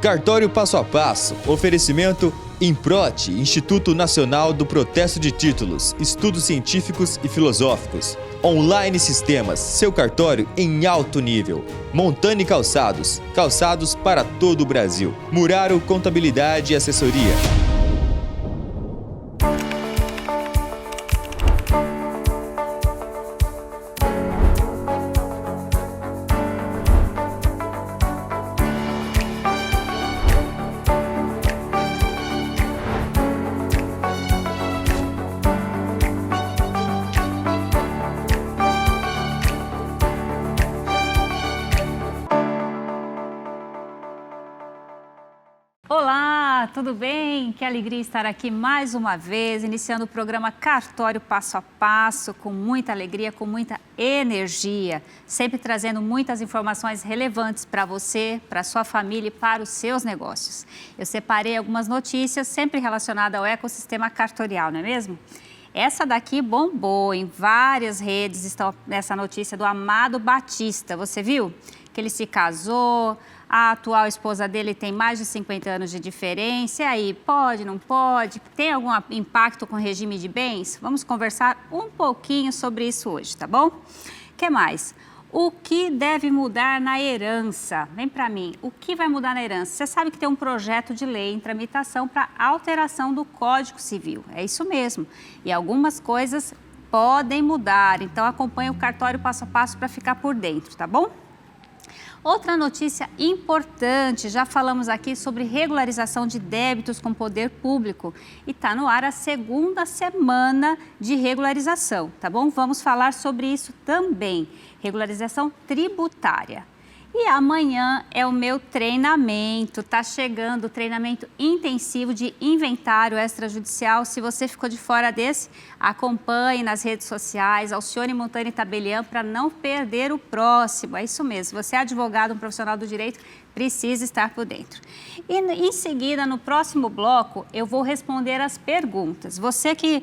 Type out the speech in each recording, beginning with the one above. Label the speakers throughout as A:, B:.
A: Cartório Passo a Passo, oferecimento Improte, Instituto Nacional do Protesto de Títulos, Estudos Científicos e Filosóficos. Online Sistemas, seu cartório em alto nível. Montani Calçados, calçados para todo o Brasil. Muraro Contabilidade e Assessoria.
B: Olá, tudo bem? Que alegria estar aqui mais uma vez, iniciando o programa Cartório Passo a Passo, com muita alegria, com muita energia, sempre trazendo muitas informações relevantes para você, para sua família e para os seus negócios. Eu separei algumas notícias sempre relacionadas ao ecossistema cartorial, não é mesmo? Essa daqui bombou em várias redes, está nessa notícia do Amado Batista, você viu? Que ele se casou. A atual esposa dele tem mais de 50 anos de diferença. E aí, pode, não pode? Tem algum impacto com o regime de bens? Vamos conversar um pouquinho sobre isso hoje, tá bom? O que mais? O que deve mudar na herança? Vem para mim, o que vai mudar na herança? Você sabe que tem um projeto de lei em tramitação para alteração do Código Civil. É isso mesmo. E algumas coisas podem mudar. Então, acompanhe o Cartório Passo a Passo para ficar por dentro, tá bom? Outra notícia importante, já falamos aqui sobre regularização de débitos com poder público e está no ar a segunda semana de regularização, tá bom? Vamos falar sobre isso também, regularização tributária. E amanhã é o meu treinamento, tá chegando o treinamento intensivo de inventário extrajudicial. Se você ficou de fora desse, acompanhe nas redes sociais, Alcione Montani Tabelian, para não perder o próximo. É isso mesmo, se você é advogado, um profissional do direito, precisa estar por dentro. E em seguida, no próximo bloco, eu vou responder as perguntas. Você que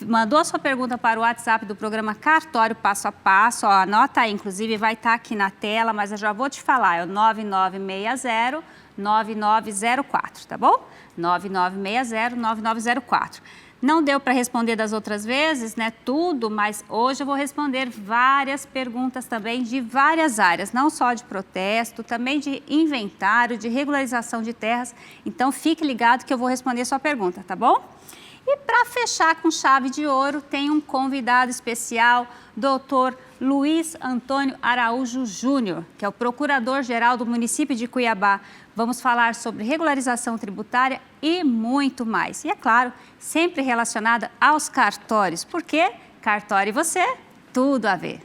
B: mandou a sua pergunta para o WhatsApp do programa Cartório Passo a Passo, ó, anota aí, inclusive vai estar aqui na tela, mas eu já vou te falar, é o 9960-9904, tá bom? 9960-9904. Não deu para responder das outras vezes, né, tudo, mas hoje eu vou responder várias perguntas também de várias áreas, não só de protesto, também de inventário, de regularização de terras. Então, fique ligado que eu vou responder sua pergunta, tá bom? E para fechar com chave de ouro, tem um convidado especial, Dr. Luiz Antônio Araújo Júnior, que é o Procurador-Geral do município de Cuiabá. Vamos falar sobre regularização tributária e muito mais. E, é claro, sempre relacionada aos cartórios, porque cartório e você, tudo a ver.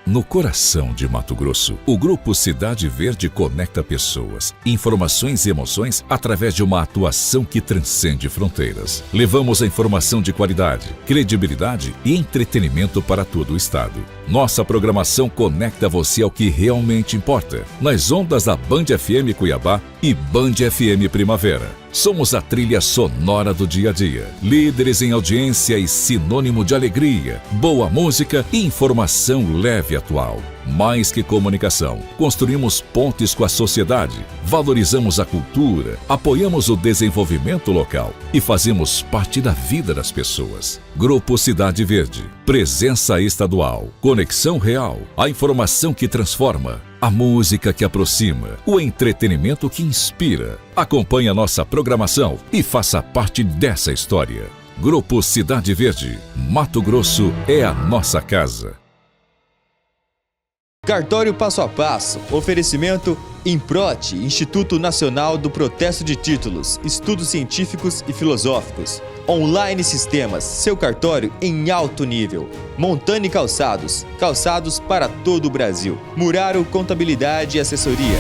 C: No coração de Mato Grosso, o Grupo Cidade Verde conecta pessoas, informações e emoções através de uma atuação que transcende fronteiras. Levamos a informação de qualidade, credibilidade e entretenimento para todo o estado. Nossa programação conecta você ao que realmente importa, nas ondas da Band FM Cuiabá e Band FM Primavera. Somos a trilha sonora do dia a dia, líderes em audiência e sinônimo de alegria, boa música e informação leve e atual. Mais que comunicação, construímos pontes com a sociedade, valorizamos a cultura, apoiamos o desenvolvimento local e fazemos parte da vida das pessoas. Grupo Cidade Verde, presença estadual, conexão real, a informação que transforma, a música que aproxima, o entretenimento que inspira. Acompanhe a nossa programação e faça parte dessa história. Grupo Cidade Verde, Mato Grosso é a nossa casa.
A: Cartório Passo a Passo, oferecimento Improte, Instituto Nacional do Protesto de Títulos, Estudos Científicos e Filosóficos. Online Sistemas, seu cartório em alto nível. Montani Calçados, calçados para todo o Brasil. Muraro Contabilidade e Assessoria.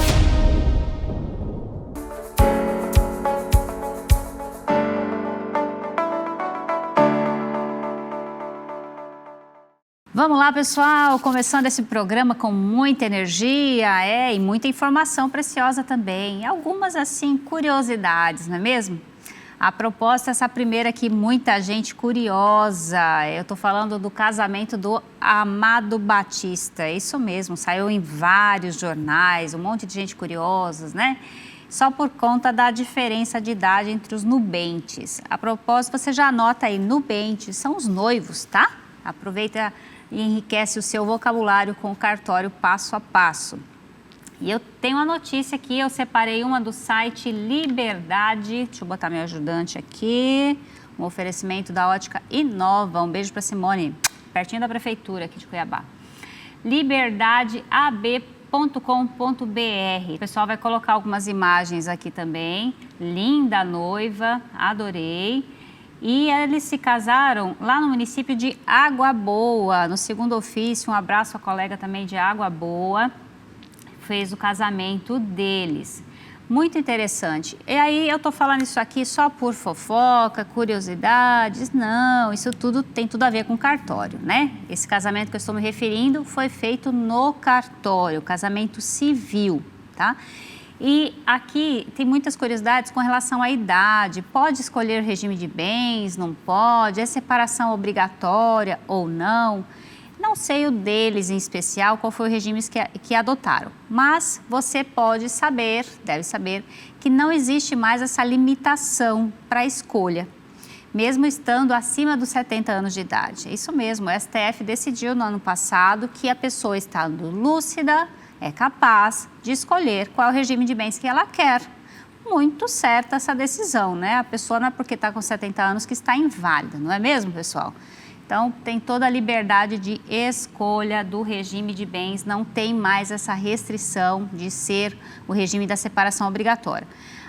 B: Vamos lá, pessoal, começando esse programa com muita energia, e muita informação preciosa também. Algumas, assim, curiosidades, não é mesmo? A proposta, essa primeira aqui, muita gente curiosa. Eu estou falando do casamento do Amado Batista. É isso mesmo, saiu em vários jornais, um monte de gente curiosa, né? Só por conta da diferença de idade entre os nubentes. A propósito, você já anota aí, nubentes são os noivos, tá? Aproveita e enriquece o seu vocabulário com o cartório passo a passo. E eu tenho uma notícia aqui, eu separei uma do site Liberdade, deixa eu botar meu ajudante aqui, um oferecimento da Ótica Inova, um beijo para Simone, pertinho da prefeitura aqui de Cuiabá. liberdadeab.com.br. O pessoal vai colocar algumas imagens aqui também, linda noiva, adorei. E eles se casaram lá no município de Água Boa, no segundo ofício, um abraço à colega também de Água Boa, fez o casamento deles. Muito interessante. E aí eu tô falando isso aqui só por fofoca, curiosidades? Não, isso tudo tem tudo a ver com cartório, né? Esse casamento que eu estou me referindo foi feito no cartório, casamento civil, tá? E aqui tem muitas curiosidades com relação à idade. Pode escolher regime de bens, não pode? É separação obrigatória ou não? Não sei o deles em especial, qual foi o regime que adotaram, mas você pode saber, deve saber, que não existe mais essa limitação para a escolha, mesmo estando acima dos 70 anos de idade. É isso mesmo, o STF decidiu no ano passado que a pessoa estando lúcida é capaz de escolher qual é o regime de bens que ela quer. Muito certa essa decisão, né? A pessoa não é porque está com 70 anos que está inválida, não é mesmo, pessoal? Então, tem toda a liberdade de escolha do regime de bens, não tem mais essa restrição de ser o regime da separação obrigatória.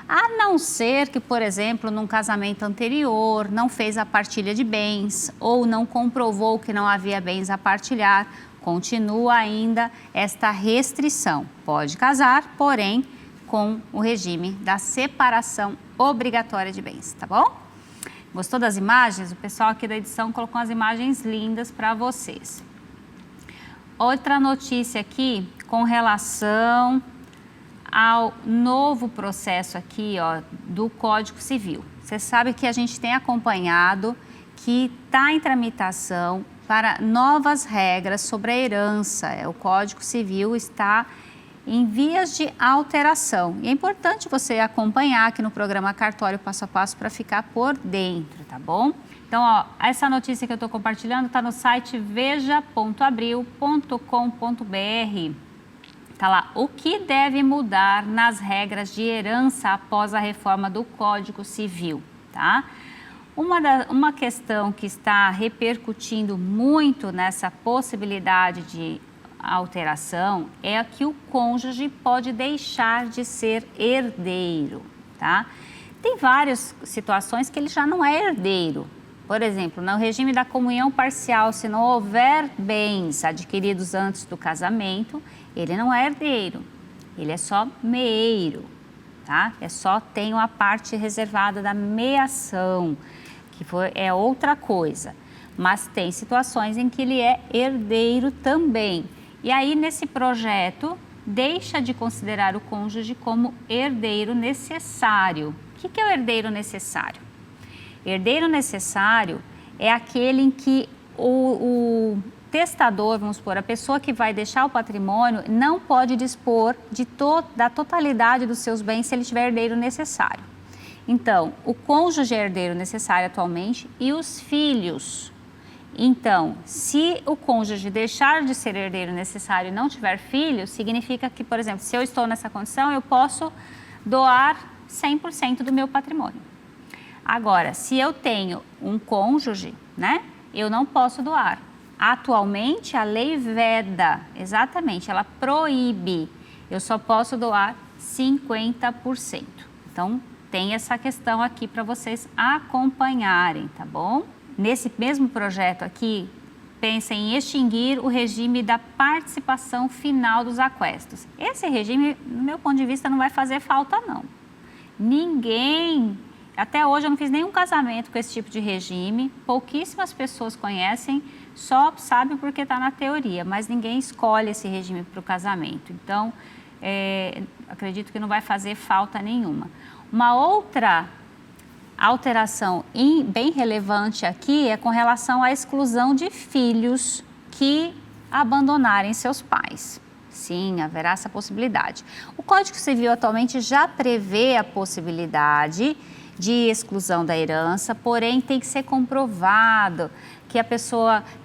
B: A não ser que, por exemplo, num casamento anterior, não fez a partilha de bens ou não comprovou que não havia bens a partilhar, continua ainda esta restrição. Pode casar, porém, com o regime da separação obrigatória de bens, tá bom? Gostou das imagens? O pessoal aqui da edição colocou umas imagens lindas para vocês. Outra notícia aqui com relação ao novo processo aqui, ó, do Código Civil. Você sabe que a gente tem acompanhado que está em tramitação para novas regras sobre a herança. O Código Civil está em vias de alteração. E é importante você acompanhar aqui no programa Cartório Passo a Passo para ficar por dentro, tá bom? Então, ó, essa notícia que eu estou compartilhando está no site veja.abril.com.br. Tá lá, o que deve mudar nas regras de herança após a reforma do Código Civil, tá? Uma questão que está repercutindo muito nessa possibilidade de alteração é que o cônjuge pode deixar de ser herdeiro, tá? Tem várias situações que ele já não é herdeiro. Por exemplo, no regime da comunhão parcial, se não houver bens adquiridos antes do casamento, ele não é herdeiro, ele é só meeiro, tá? Tem uma parte reservada da meação, que é outra coisa. Mas tem situações em que ele é herdeiro também. E aí, nesse projeto, deixa de considerar o cônjuge como herdeiro necessário. O que é o herdeiro necessário? Herdeiro necessário é aquele em que o testador, vamos supor, a pessoa que vai deixar o patrimônio, não pode dispor da totalidade dos seus bens se ele tiver herdeiro necessário. Então, o cônjuge é herdeiro necessário atualmente e os filhos. Então, se o cônjuge deixar de ser herdeiro necessário e não tiver filhos, significa que, por exemplo, se eu estou nessa condição, eu posso doar 100% do meu patrimônio. Agora, se eu tenho um cônjuge, né, eu não posso doar. Atualmente, a lei veda, exatamente, ela proíbe. Eu só posso doar 50%. Então, tem essa questão aqui para vocês acompanharem, tá bom? Nesse mesmo projeto aqui, pensa em extinguir o regime da participação final dos aquestos. Esse regime, do meu ponto de vista, não vai fazer falta, não. Ninguém, até hoje eu não fiz nenhum casamento com esse tipo de regime, pouquíssimas pessoas conhecem, só sabem porque está na teoria, mas ninguém escolhe esse regime para o casamento. Então, acredito que não vai fazer falta nenhuma. Uma outra alteração bem relevante aqui é com relação à exclusão de filhos que abandonarem seus pais. Sim, haverá essa possibilidade. O Código Civil atualmente já prevê a possibilidade de exclusão da herança, porém tem que ser comprovado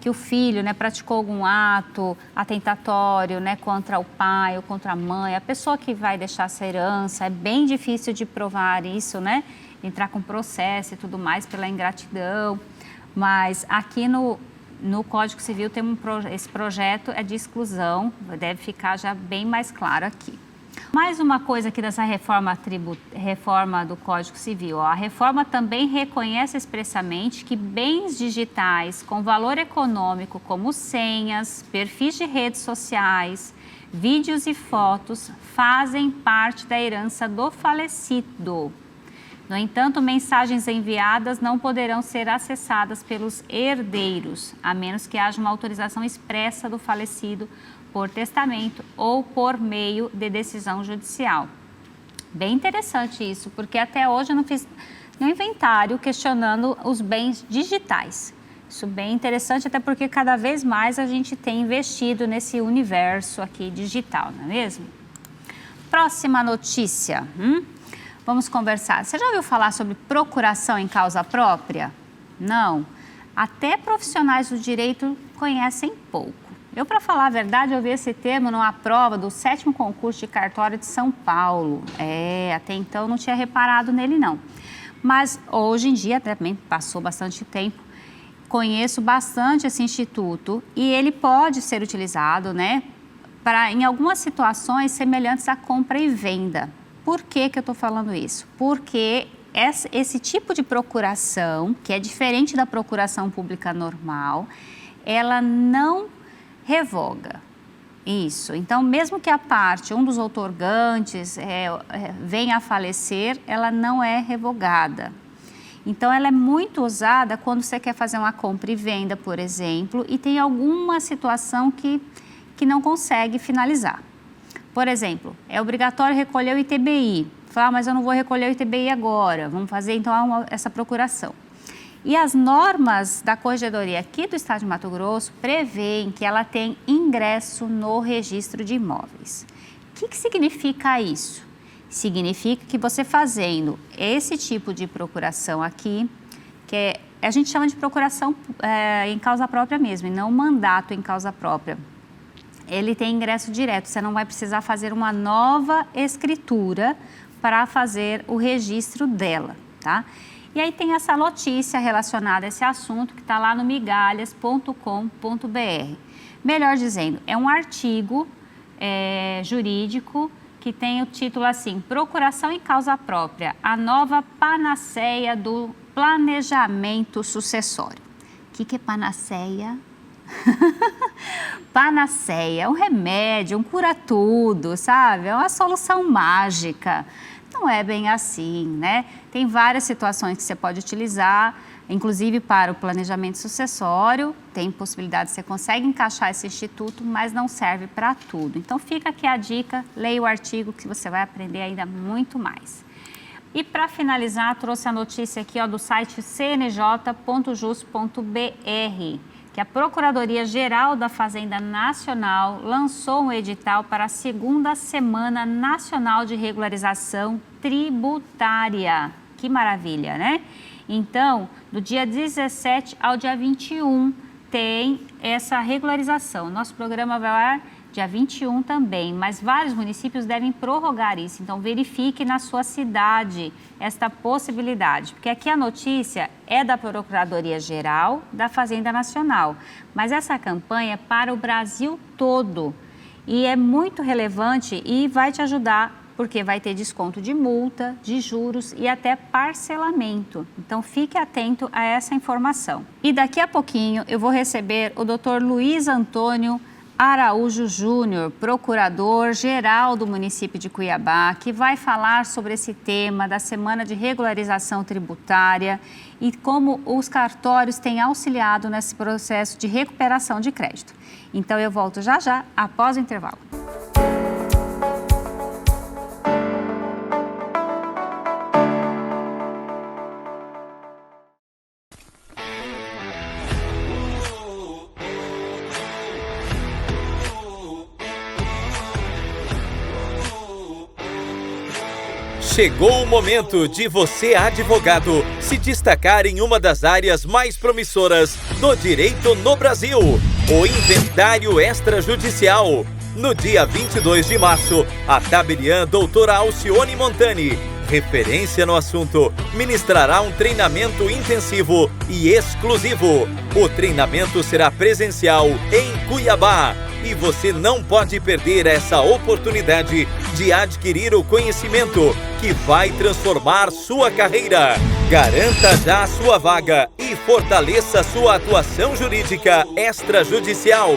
B: que o filho, né, praticou algum ato atentatório, né, contra o pai ou contra a mãe. A pessoa que vai deixar essa herança, é bem difícil de provar isso, né, entrar com processo e tudo mais pela ingratidão. Mas aqui no Código Civil tem esse projeto é de exclusão, deve ficar já bem mais claro aqui. Mais uma coisa aqui dessa reforma do Código Civil. A reforma também reconhece expressamente que bens digitais com valor econômico, como senhas, perfis de redes sociais, vídeos e fotos, fazem parte da herança do falecido. No entanto, mensagens enviadas não poderão ser acessadas pelos herdeiros, a menos que haja uma autorização expressa do falecido por testamento ou por meio de decisão judicial. Bem interessante isso, porque até hoje eu não fiz nenhum inventário questionando os bens digitais. Isso bem interessante, até porque cada vez mais a gente tem investido nesse universo aqui digital, não é mesmo? Próxima notícia. Vamos conversar. Você já ouviu falar sobre procuração em causa própria? Não. Até profissionais do direito conhecem pouco. Eu, para falar a verdade, eu vi esse termo numa prova do 7º concurso de cartório de São Paulo. Até então eu não tinha reparado nele, não. Mas hoje em dia, também passou bastante tempo, conheço bastante esse instituto e ele pode ser utilizado, né, em algumas situações semelhantes à compra e venda. Por que eu estou falando isso? Porque esse tipo de procuração, que é diferente da procuração pública normal, ela não revoga isso. Então, mesmo que a parte, um dos outorgantes, venha a falecer, ela não é revogada. Então, ela é muito usada quando você quer fazer uma compra e venda, por exemplo, e tem alguma situação que não consegue finalizar. Por exemplo, é obrigatório recolher o ITBI. Fala, mas eu não vou recolher o ITBI agora. Vamos fazer, então, essa procuração. E as normas da Corregedoria aqui do Estado de Mato Grosso prevêem que ela tem ingresso no registro de imóveis. O que significa isso? Significa que você fazendo esse tipo de procuração aqui, a gente chama de procuração em causa própria mesmo, e não mandato em causa própria. Ele tem ingresso direto, você não vai precisar fazer uma nova escritura para fazer o registro dela, tá? E aí tem essa notícia relacionada a esse assunto que está lá no migalhas.com.br. Melhor dizendo, é um artigo jurídico que tem o título assim, Procuração em causa própria, a nova panaceia do planejamento sucessório. O que é panaceia? Panaceia é um remédio, um cura-tudo, sabe? É uma solução mágica. Não é bem assim, né? Tem várias situações que você pode utilizar, inclusive para o planejamento sucessório, tem possibilidade, você consegue encaixar esse instituto, mas não serve para tudo. Então fica aqui a dica, leia o artigo que você vai aprender ainda muito mais. E para finalizar, trouxe a notícia aqui do site cnj.jus.br, que a Procuradoria-Geral da Fazenda Nacional lançou um edital para a 2ª Semana Nacional de Regularização Tributária. Que maravilha, né? Então, do dia 17 ao dia 21 tem essa regularização. Nosso programa vai ao ar dia 21 também, mas vários municípios devem prorrogar isso. Então, verifique na sua cidade esta possibilidade, porque aqui a notícia é da Procuradoria-Geral da Fazenda Nacional, mas essa campanha é para o Brasil todo e é muito relevante e vai te ajudar, porque vai ter desconto de multa, de juros e até parcelamento. Então, fique atento a essa informação. E daqui a pouquinho eu vou receber o Dr. Luiz Antônio Araújo Júnior, procurador-geral do município de Cuiabá, que vai falar sobre esse tema da Semana de Regularização Tributária e como os cartórios têm auxiliado nesse processo de recuperação de crédito. Então, eu volto já após o intervalo.
D: Chegou o momento de você, advogado, se destacar em uma das áreas mais promissoras do direito no Brasil, o inventário extrajudicial. No dia 22 de março, a tabeliã doutora Alcione Montani, referência no assunto, ministrará um treinamento intensivo e exclusivo. O treinamento será presencial em Cuiabá e você não pode perder essa oportunidade de adquirir o conhecimento que vai transformar sua carreira. Garanta já a sua vaga e fortaleça sua atuação jurídica extrajudicial.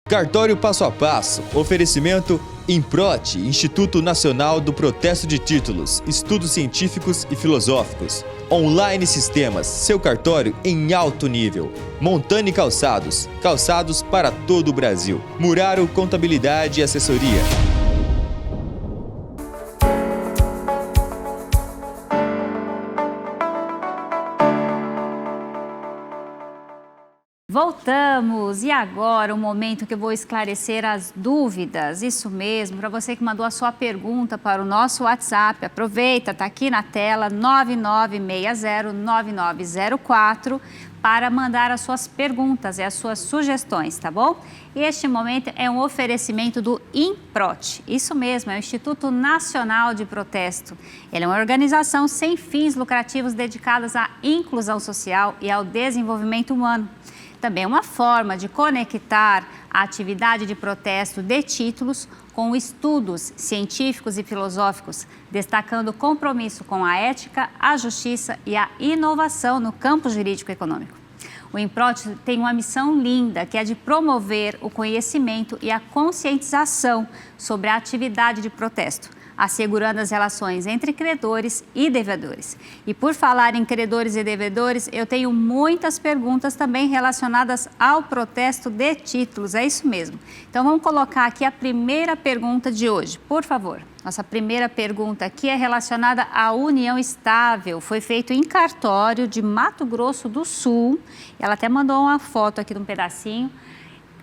A: Cartório Passo a Passo. Oferecimento Improte, Instituto Nacional do Protesto de Títulos, Estudos Científicos e Filosóficos. Online Sistemas, seu cartório em alto nível. Montani Calçados, calçados para todo o Brasil. Muraro Contabilidade e Assessoria.
B: Voltamos! E agora o momento que eu vou esclarecer as dúvidas. Isso mesmo, para você que mandou a sua pergunta para o nosso WhatsApp, aproveita, está aqui na tela, 99609904, para mandar as suas perguntas e as suas sugestões, tá bom? E este momento é um oferecimento do Improte. Isso mesmo, é o Instituto Nacional de Protesto. Ele é uma organização sem fins lucrativos dedicadas à inclusão social e ao desenvolvimento humano. Também é uma forma de conectar a atividade de protesto de títulos com estudos científicos e filosóficos, destacando o compromisso com a ética, a justiça e a inovação no campo jurídico-econômico. O Improte tem uma missão linda, que é de promover o conhecimento e a conscientização sobre a atividade de protesto, assegurando as relações entre credores e devedores. E por falar em credores e devedores, eu tenho muitas perguntas também relacionadas ao protesto de títulos, é isso mesmo. Então vamos colocar aqui a primeira pergunta de hoje, por favor. Nossa primeira pergunta aqui é relacionada à união estável. Foi feito em cartório de Mato Grosso do Sul. Ela até mandou uma foto aqui de um pedacinho.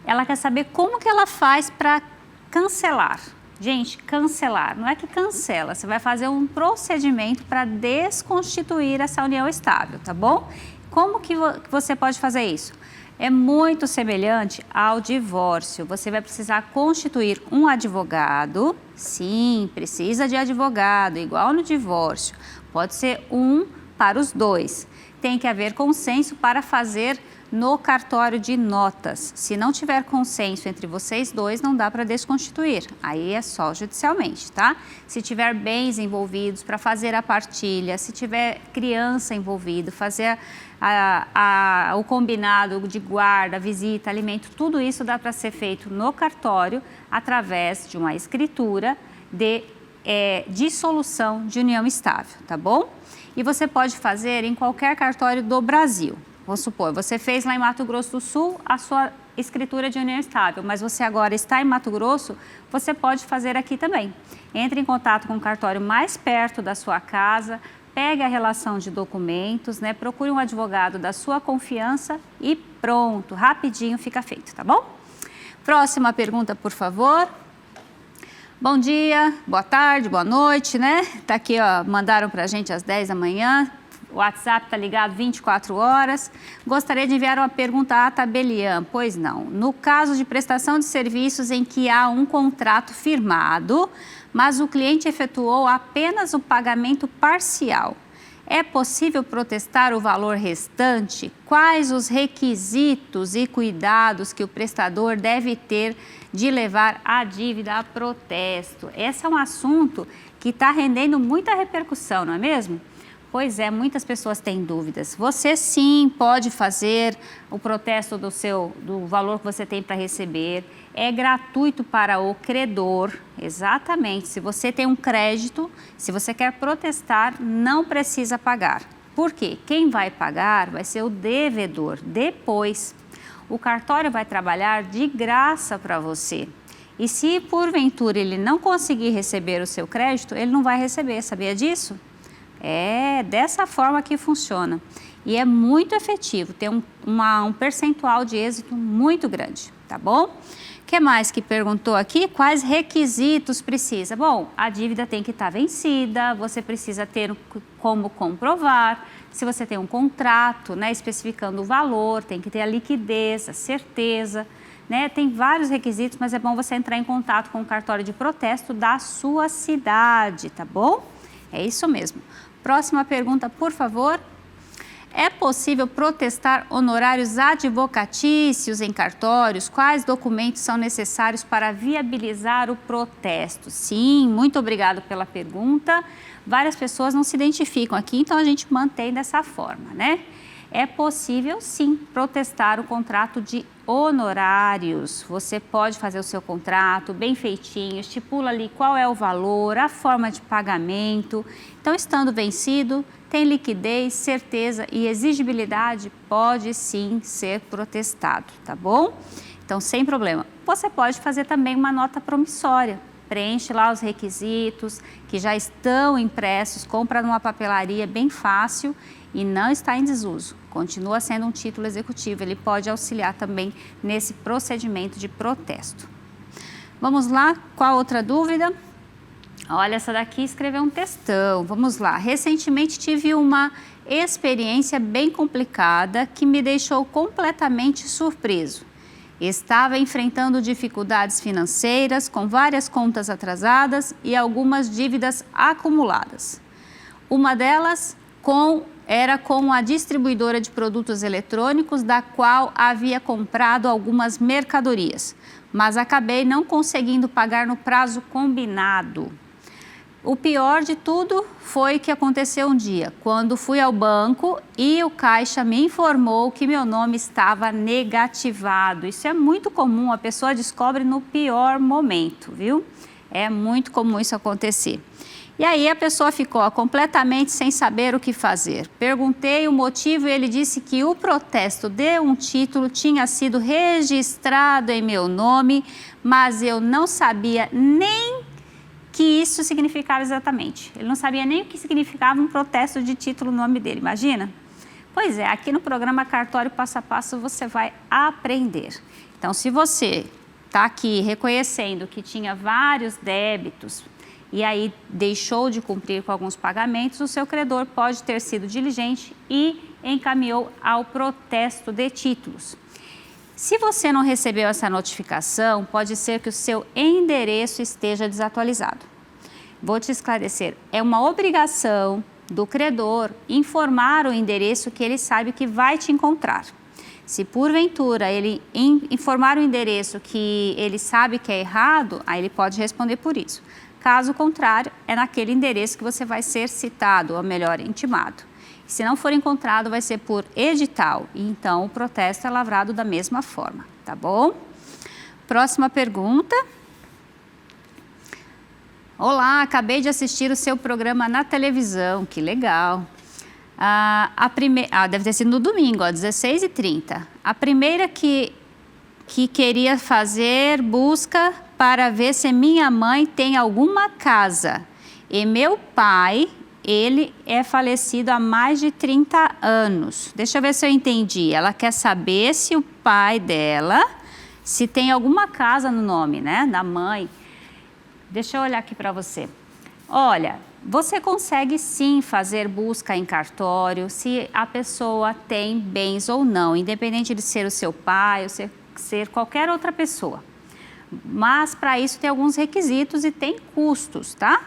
B: Ela quer saber como que ela faz para cancelar. Gente, cancelar, não é que cancela, você vai fazer um procedimento para desconstituir essa união estável, tá bom? Como que você pode fazer isso? É muito semelhante ao divórcio. Você vai precisar constituir um advogado. Sim, precisa de advogado, igual no divórcio. Pode ser um para os dois. Tem que haver consenso para fazer no cartório de notas. Se não tiver consenso entre vocês dois, não dá para desconstituir. Aí é só judicialmente, tá? Se tiver bens envolvidos para fazer a partilha, se tiver criança envolvido, fazer o combinado de guarda, visita, alimento, tudo isso dá para ser feito no cartório através de uma escritura de dissolução de união estável, tá bom? E você pode fazer em qualquer cartório do Brasil. Vamos supor, você fez lá em Mato Grosso do Sul a sua escritura de união estável, mas você agora está em Mato Grosso, você pode fazer aqui também. Entre em contato com o cartório mais perto da sua casa, pegue a relação de documentos, né? Procure um advogado da sua confiança e pronto, rapidinho fica feito, tá bom? Próxima pergunta, por favor. Bom dia, boa tarde, boa noite, né? Tá aqui, ó, mandaram pra gente às 10 da manhã. O WhatsApp está ligado 24 horas. Gostaria de enviar uma pergunta à tabeliã. Pois não. No caso de prestação de serviços em que há um contrato firmado, mas o cliente efetuou apenas o pagamento parcial, é possível protestar o valor restante? Quais os requisitos e cuidados que o prestador deve ter de levar a dívida a protesto? Esse é um assunto que está rendendo muita repercussão, não é mesmo? Pois é, muitas pessoas têm dúvidas. Você sim pode fazer o protesto do valor que você tem para receber. É gratuito para o credor, exatamente. Se você tem um crédito, se você quer protestar, não precisa pagar. Por quê? Quem vai pagar vai ser o devedor. Depois, o cartório vai trabalhar de graça para você. E se porventura ele não conseguir receber o seu crédito, ele não vai receber. Sabia disso? É dessa forma que funciona. e é muito efetivo, tem um percentual de êxito muito grande, tá bom? O que mais que perguntou aqui? Quais requisitos precisa? Bom, a dívida tem que estar vencida, você precisa ter como comprovar. Se você tem um contrato, né, especificando o valor, tem que ter a liquidez, a certeza, né? Tem vários requisitos, mas é bom você entrar em contato com o cartório de protesto da sua cidade, tá bom? É isso mesmo. Próxima pergunta, por favor. É possível protestar honorários advocatícios em cartórios? Quais documentos são necessários para viabilizar o protesto? Sim, muito obrigado pela pergunta. Várias pessoas não se identificam aqui, então a gente mantém dessa forma, né? É possível, sim, protestar o contrato de honorários. Você pode fazer o seu contrato bem feitinho, estipula ali qual é o valor, a forma de pagamento. Então, estando vencido, tem liquidez, certeza e exigibilidade, pode sim ser protestado, tá bom? Então, sem problema. Você pode fazer também uma nota promissória. Preenche lá os requisitos que já estão impressos, compra numa papelaria bem fácil e não está em desuso. Continua sendo um título executivo, ele pode auxiliar também nesse procedimento de protesto. Vamos lá, qual outra dúvida? Olha, essa daqui escreveu um textão, vamos lá. Recentemente tive uma experiência bem complicada que me deixou completamente surpreso. Estava enfrentando dificuldades financeiras, com várias contas atrasadas e algumas dívidas acumuladas. Uma delas era com a distribuidora de produtos eletrônicos, da qual havia comprado algumas mercadorias, mas acabei não conseguindo pagar no prazo combinado. O pior de tudo foi que aconteceu um dia, quando fui ao banco e o caixa me informou que meu nome estava negativado. Isso é muito comum, a pessoa descobre no pior momento, viu? É muito comum isso acontecer. E aí a pessoa ficou completamente sem saber o que fazer. Perguntei o motivo e ele disse que o protesto de um título tinha sido registrado em meu nome, mas eu não sabia nem que isso significava exatamente. Ele não sabia nem o que significava um protesto de título no nome dele, imagina? Pois é, aqui no programa Cartório Passo a Passo você vai aprender. Então, se você está aqui reconhecendo que tinha vários débitos e aí deixou de cumprir com alguns pagamentos, o seu credor pode ter sido diligente e encaminhou ao protesto de títulos. Se você não recebeu essa notificação, pode ser que o seu endereço esteja desatualizado. Vou te esclarecer, é uma obrigação do credor informar o endereço que ele sabe que vai te encontrar. Se porventura ele informar o endereço que ele sabe que é errado, aí ele pode responder por isso. Caso contrário, é naquele endereço que você vai ser citado, ou melhor, intimado. Se não for encontrado, vai ser por edital, e então o protesto é lavrado da mesma forma, tá bom? Próxima pergunta. Olá, acabei de assistir o seu programa na televisão, que legal. Deve ter sido no domingo, 16h30. A primeira que queria fazer busca para ver se minha mãe tem alguma casa. E meu pai, ele é falecido há mais de 30 anos. Deixa eu ver se eu entendi. Ela quer saber se o pai dela, se tem alguma casa no nome, né, da mãe. Deixa eu olhar aqui para você. Olha, você consegue sim fazer busca em cartório se a pessoa tem bens ou não, independente de ser o seu pai ou ser qualquer outra pessoa. Mas para isso tem alguns requisitos e tem custos, tá?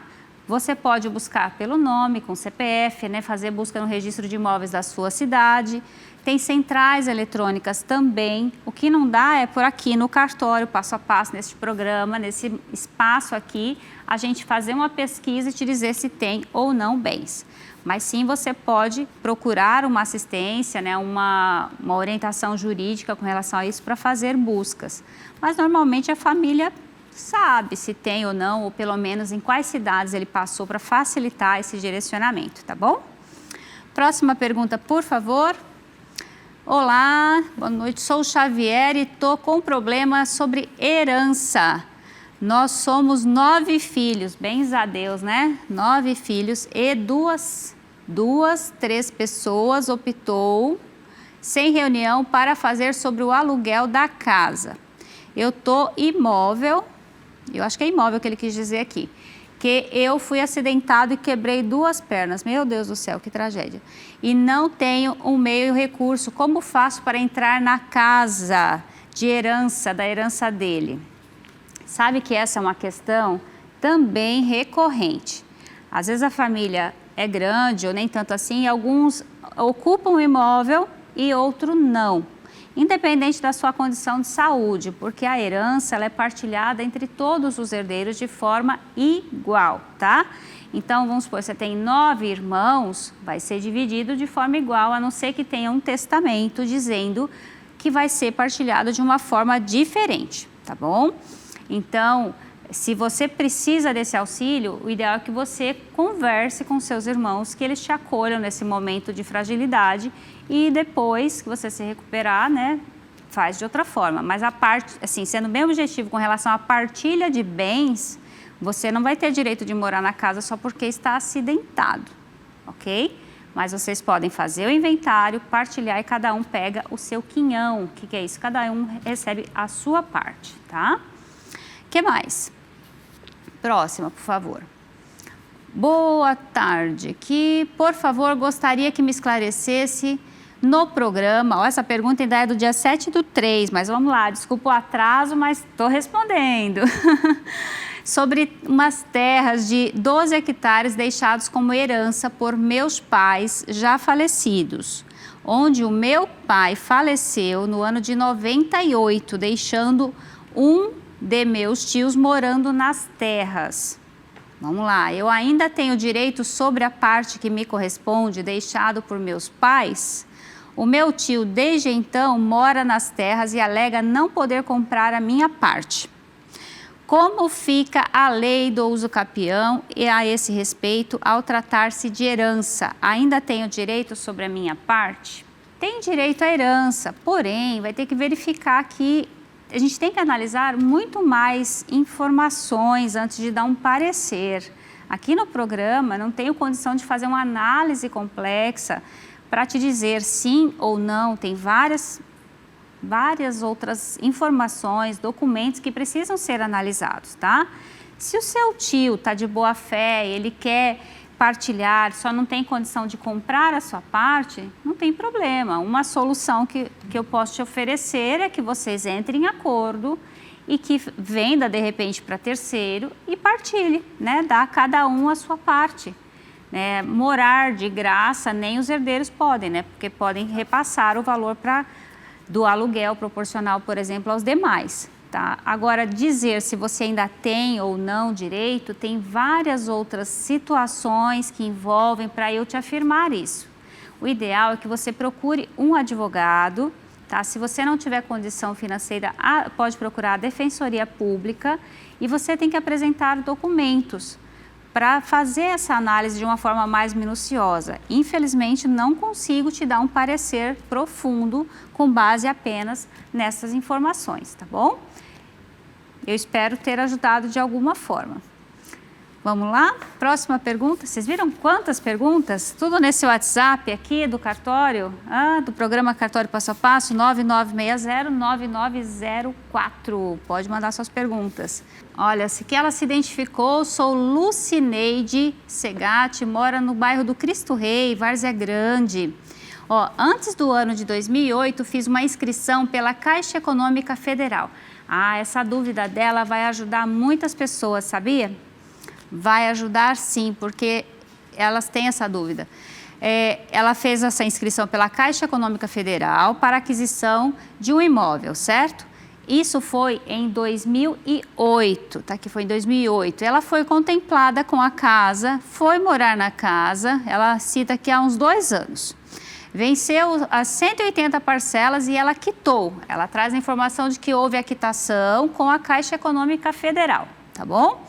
B: Você pode buscar pelo nome, com CPF, né? Fazer busca no registro de imóveis da sua cidade. Tem centrais eletrônicas também. O que não dá é por aqui no cartório, passo a passo, nesse programa, nesse espaço aqui, a gente fazer uma pesquisa e te dizer se tem ou não bens. Mas sim, você pode procurar uma assistência, né, uma orientação jurídica com relação a isso para fazer buscas. Mas normalmente a família sabe se tem ou não, ou pelo menos em quais cidades ele passou para facilitar esse direcionamento, tá bom? Próxima pergunta, por favor. Olá, boa noite, sou o Xavier e estou com um problema sobre herança. Nós somos 9 filhos, bens a Deus, né? 9 filhos e duas 2, 3 pessoas optou, sem reunião, para fazer sobre o aluguel da casa. Eu tô imóvel, eu acho que é imóvel que ele quis dizer aqui, que eu fui acidentado e quebrei 2 pernas. Meu Deus do céu, que tragédia. E não tenho um meio e recurso. Como faço para entrar na casa de herança, da herança dele? Sabe que essa é uma questão também recorrente. Às vezes a família é grande ou nem tanto assim, e alguns ocupam o imóvel e outro não. Independente da sua condição de saúde, porque a herança ela é partilhada entre todos os herdeiros de forma igual, tá? Então, vamos supor, você tem 9 irmãos, vai ser dividido de forma igual, a não ser que tenha um testamento dizendo que vai ser partilhado de uma forma diferente, tá bom? Então, se você precisa desse auxílio, o ideal é que você converse com seus irmãos, que eles te acolham nesse momento de fragilidade e depois que você se recuperar, né, faz de outra forma. Mas a parte, assim, sendo bem objetivo com relação à partilha de bens, você não vai ter direito de morar na casa só porque está acidentado, ok? Mas vocês podem fazer o inventário, partilhar e cada um pega o seu quinhão. O que é isso? Cada um recebe a sua parte, tá? O que mais? Próxima, por favor. Boa tarde. Que, por favor, gostaria que me esclarecesse no programa. Ó, essa pergunta ainda é do dia 7/3, mas vamos lá. Desculpa o atraso, mas estou respondendo. Sobre umas terras de 12 hectares deixados como herança por meus pais já falecidos, onde o meu pai faleceu no ano de 98, deixando um de meus tios morando nas terras. Vamos lá, eu ainda tenho direito sobre a parte que me corresponde deixado por meus pais? O meu tio, desde então, mora nas terras e alega não poder comprar a minha parte. Como fica a lei do uso capião e a esse respeito ao tratar-se de herança? Ainda tenho direito sobre a minha parte? Tem direito à herança, porém vai ter que verificar que a gente tem que analisar muito mais informações antes de dar um parecer. Aqui no programa não tenho condição de fazer uma análise complexa para te dizer sim ou não. Tem várias outras informações, documentos que precisam ser analisados, tá? Se o seu tio está de boa fé, ele quer partilhar, só não tem condição de comprar a sua parte, não tem problema. Uma solução que eu posso te oferecer é que vocês entrem em acordo e que venda de repente para terceiro e partilhe, né? Dá a cada um a sua parte. Né? Morar de graça nem os herdeiros podem, né? Porque podem repassar o valor do aluguel proporcional, por exemplo, aos demais. Tá? Agora, dizer se você ainda tem ou não direito, tem várias outras situações que envolvem para eu te afirmar isso. O ideal é que você procure um advogado, tá? Se você não tiver condição financeira, pode procurar a Defensoria Pública e você tem que apresentar documentos para fazer essa análise de uma forma mais minuciosa. Infelizmente, não consigo te dar um parecer profundo com base apenas nessas informações, tá bom? Eu espero ter ajudado de alguma forma. Vamos lá? Próxima pergunta. Vocês viram quantas perguntas? Tudo nesse WhatsApp aqui do cartório, do programa Cartório Passo a Passo, 9960-9904. Pode mandar suas perguntas. Olha, se que ela se identificou, sou Lucineide Segatti, mora no bairro do Cristo Rei, Várzea Grande. Ó, antes do ano de 2008, fiz uma inscrição pela Caixa Econômica Federal. Essa dúvida dela vai ajudar muitas pessoas, sabia? Vai ajudar sim, porque elas têm essa dúvida. Ela fez essa inscrição pela Caixa Econômica Federal para aquisição de um imóvel, certo? Isso foi em 2008, tá? Que foi em 2008. Ela foi contemplada com a casa, foi morar na casa, ela cita que há uns 2 anos. Venceu as 180 parcelas e ela quitou. Ela traz a informação de que houve a quitação com a Caixa Econômica Federal, tá bom?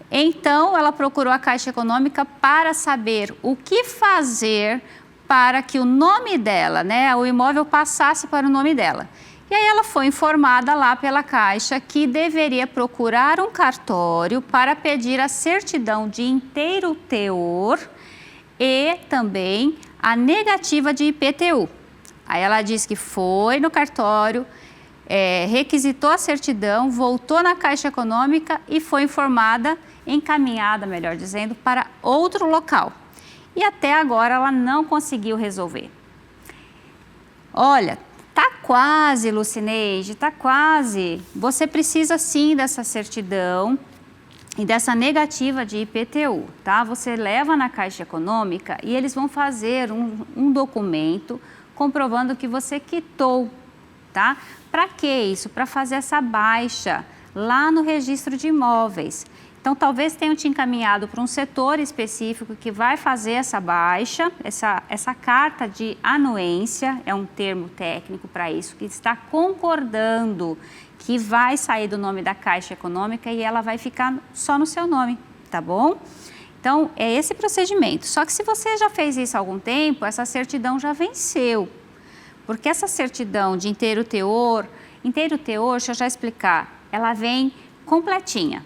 B: Então, ela procurou a Caixa Econômica para saber o que fazer para que o nome dela, né, o imóvel passasse para o nome dela. E aí ela foi informada lá pela Caixa que deveria procurar um cartório para pedir a certidão de inteiro teor e também a negativa de IPTU. Aí ela diz que foi no cartório, requisitou a certidão, voltou na Caixa Econômica e foi encaminhada, melhor dizendo, para outro local. E até agora ela não conseguiu resolver. Olha, tá quase, Lucineide, tá quase. Você precisa sim dessa certidão e dessa negativa de IPTU, tá? Você leva na Caixa Econômica e eles vão fazer um documento comprovando que você quitou, tá? Para que isso? Para fazer essa baixa lá no registro de imóveis. Então, talvez tenham te encaminhado para um setor específico que vai fazer essa baixa, essa carta de anuência, é um termo técnico para isso, que está concordando que vai sair do nome da Caixa Econômica e ela vai ficar só no seu nome, tá bom? Então, é esse procedimento. Só que se você já fez isso há algum tempo, essa certidão já venceu. Porque essa certidão de inteiro teor, deixa eu já explicar, ela vem completinha.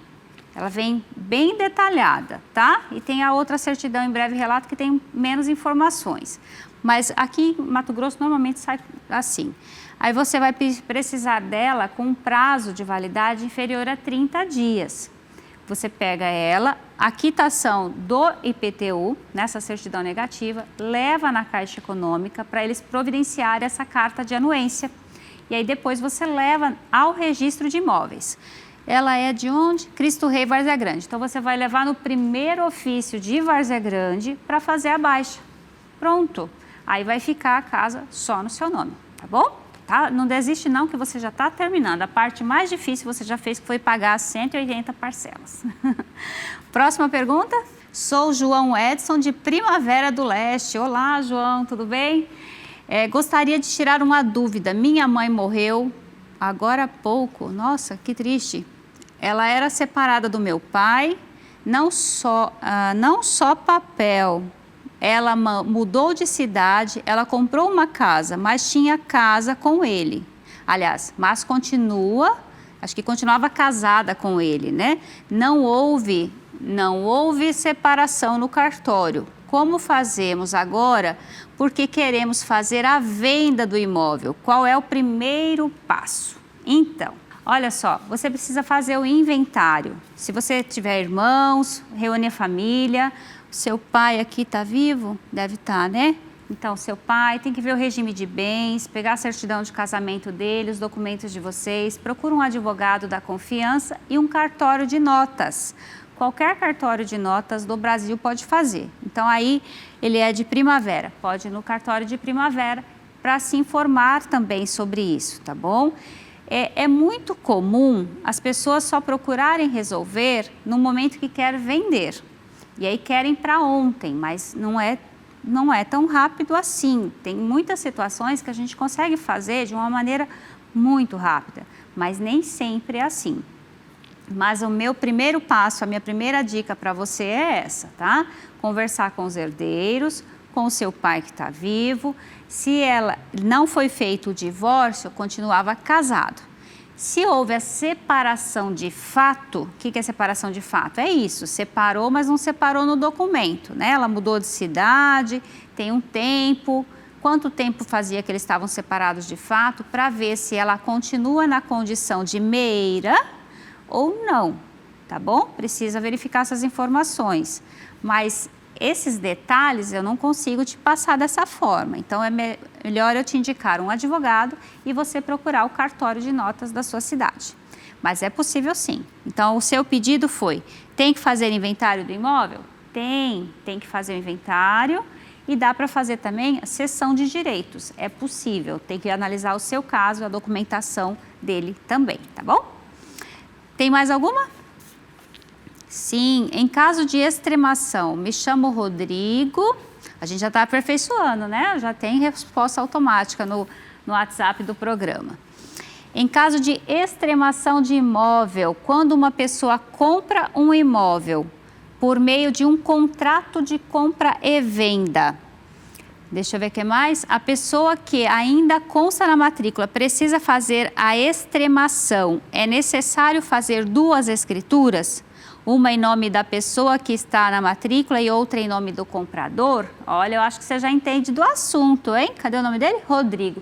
B: Ela vem bem detalhada, tá? E tem a outra certidão em breve relato que tem menos informações. Mas aqui em Mato Grosso normalmente sai assim. Aí você vai precisar dela com um prazo de validade inferior a 30 dias. Você pega ela, a quitação do IPTU, nessa certidão negativa, leva na Caixa Econômica para eles providenciarem essa carta de anuência. E aí depois você leva ao registro de imóveis. Ela é de onde? Cristo Rei, Várzea Grande. Então você vai levar no primeiro ofício de Várzea Grande para fazer a baixa. Pronto. Aí vai ficar a casa só no seu nome, tá bom? Tá? Não desiste não, que você já está terminando. A parte mais difícil você já fez, que foi pagar as 180 parcelas. Próxima pergunta. Sou João Edson, de Primavera do Leste. Olá, João, tudo bem? Gostaria de tirar uma dúvida. Minha mãe morreu agora há pouco. Nossa, que triste. Ela era separada do meu pai, não só papel. Ela mudou de cidade, ela comprou uma casa, mas tinha casa com ele. Aliás, mas acho que continuava casada com ele, né? Não houve separação no cartório. Como fazemos agora? Porque queremos fazer a venda do imóvel. Qual é o primeiro passo? Então, olha só, você precisa fazer o inventário. Se você tiver irmãos, reúne a família. Seu pai aqui está vivo? Deve estar, né? Então, seu pai tem que ver o regime de bens, pegar a certidão de casamento dele, os documentos de vocês, procura um advogado da confiança e um cartório de notas. Qualquer cartório de notas do Brasil pode fazer. Então, aí ele é de Primavera, pode ir no cartório de Primavera para se informar também sobre isso, tá bom? É muito comum as pessoas só procurarem resolver no momento que quer vender. E aí querem para ontem, mas não é tão rápido assim. Tem muitas situações que a gente consegue fazer de uma maneira muito rápida, mas nem sempre é assim. Mas o meu primeiro passo, a minha primeira dica para você é essa, tá? Conversar com os herdeiros, com o seu pai que está vivo. Se ela não foi feito o divórcio, continuava casado. Se houve a separação de fato, o que é separação de fato? É isso, separou, mas não separou no documento, né? Ela mudou de cidade, tem um tempo, quanto tempo fazia que eles estavam separados de fato, para ver se ela continua na condição de meira ou não, tá bom? Precisa verificar essas informações, mas esses detalhes eu não consigo te passar dessa forma, então é melhor eu te indicar um advogado e você procurar o cartório de notas da sua cidade. Mas é possível sim. Então o seu pedido foi, tem que fazer inventário do imóvel? Tem que fazer o inventário e dá para fazer também a cessão de direitos, é possível, tem que analisar o seu caso, a documentação dele também, tá bom? Tem mais alguma? Sim, em caso de extremação, me chamo Rodrigo, a gente já está aperfeiçoando, né? Já tem resposta automática no WhatsApp do programa. Em caso de extremação de imóvel, quando uma pessoa compra um imóvel por meio de um contrato de compra e venda, deixa eu ver o que mais, a pessoa que ainda consta na matrícula precisa fazer a extremação, é necessário fazer 2 escrituras? uma em nome da pessoa que está na matrícula e outra em nome do comprador, olha, eu acho que você já entende do assunto, hein? Cadê o nome dele? Rodrigo.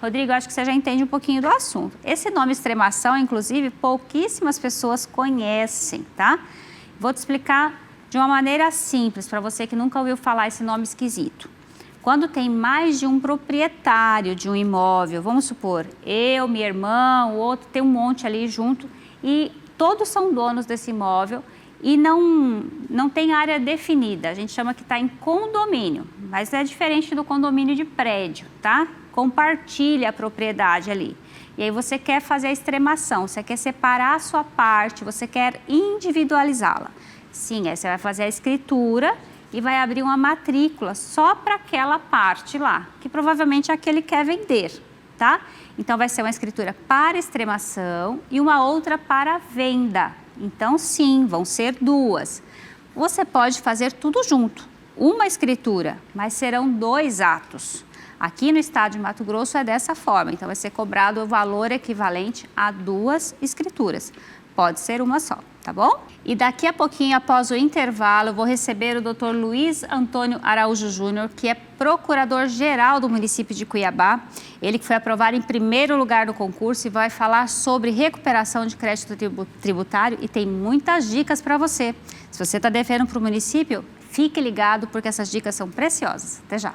B: Rodrigo, eu acho que você já entende um pouquinho do assunto. Esse nome extremação, inclusive, pouquíssimas pessoas conhecem, tá? Vou te explicar de uma maneira simples, para você que nunca ouviu falar esse nome esquisito. Quando tem mais de um proprietário de um imóvel, vamos supor, eu, minha irmã, o outro, tem um monte ali junto e todos são donos desse imóvel e não tem área definida. A gente chama que está em condomínio, mas é diferente do condomínio de prédio, tá? Compartilha a propriedade ali. E aí você quer fazer a extremação, você quer separar a sua parte, você quer individualizá-la. Sim, aí você vai fazer a escritura e vai abrir uma matrícula só para aquela parte lá, que provavelmente é a que ele quer vender, tá? Então, vai ser uma escritura para extremação e uma outra para venda. Então, sim, vão ser duas. Você pode fazer tudo junto, uma escritura, mas serão 2 atos. Aqui no estado de Mato Grosso é dessa forma, então vai ser cobrado o valor equivalente a 2 escrituras. Pode ser uma só, tá bom? E daqui a pouquinho, após o intervalo, eu vou receber o Dr. Luiz Antônio Araújo Júnior, que é procurador-geral do município de Cuiabá. Ele que foi aprovado em primeiro lugar no concurso e vai falar sobre recuperação de crédito tributário e tem muitas dicas para você. Se você está devendo para o município, fique ligado porque essas dicas são preciosas. Até já!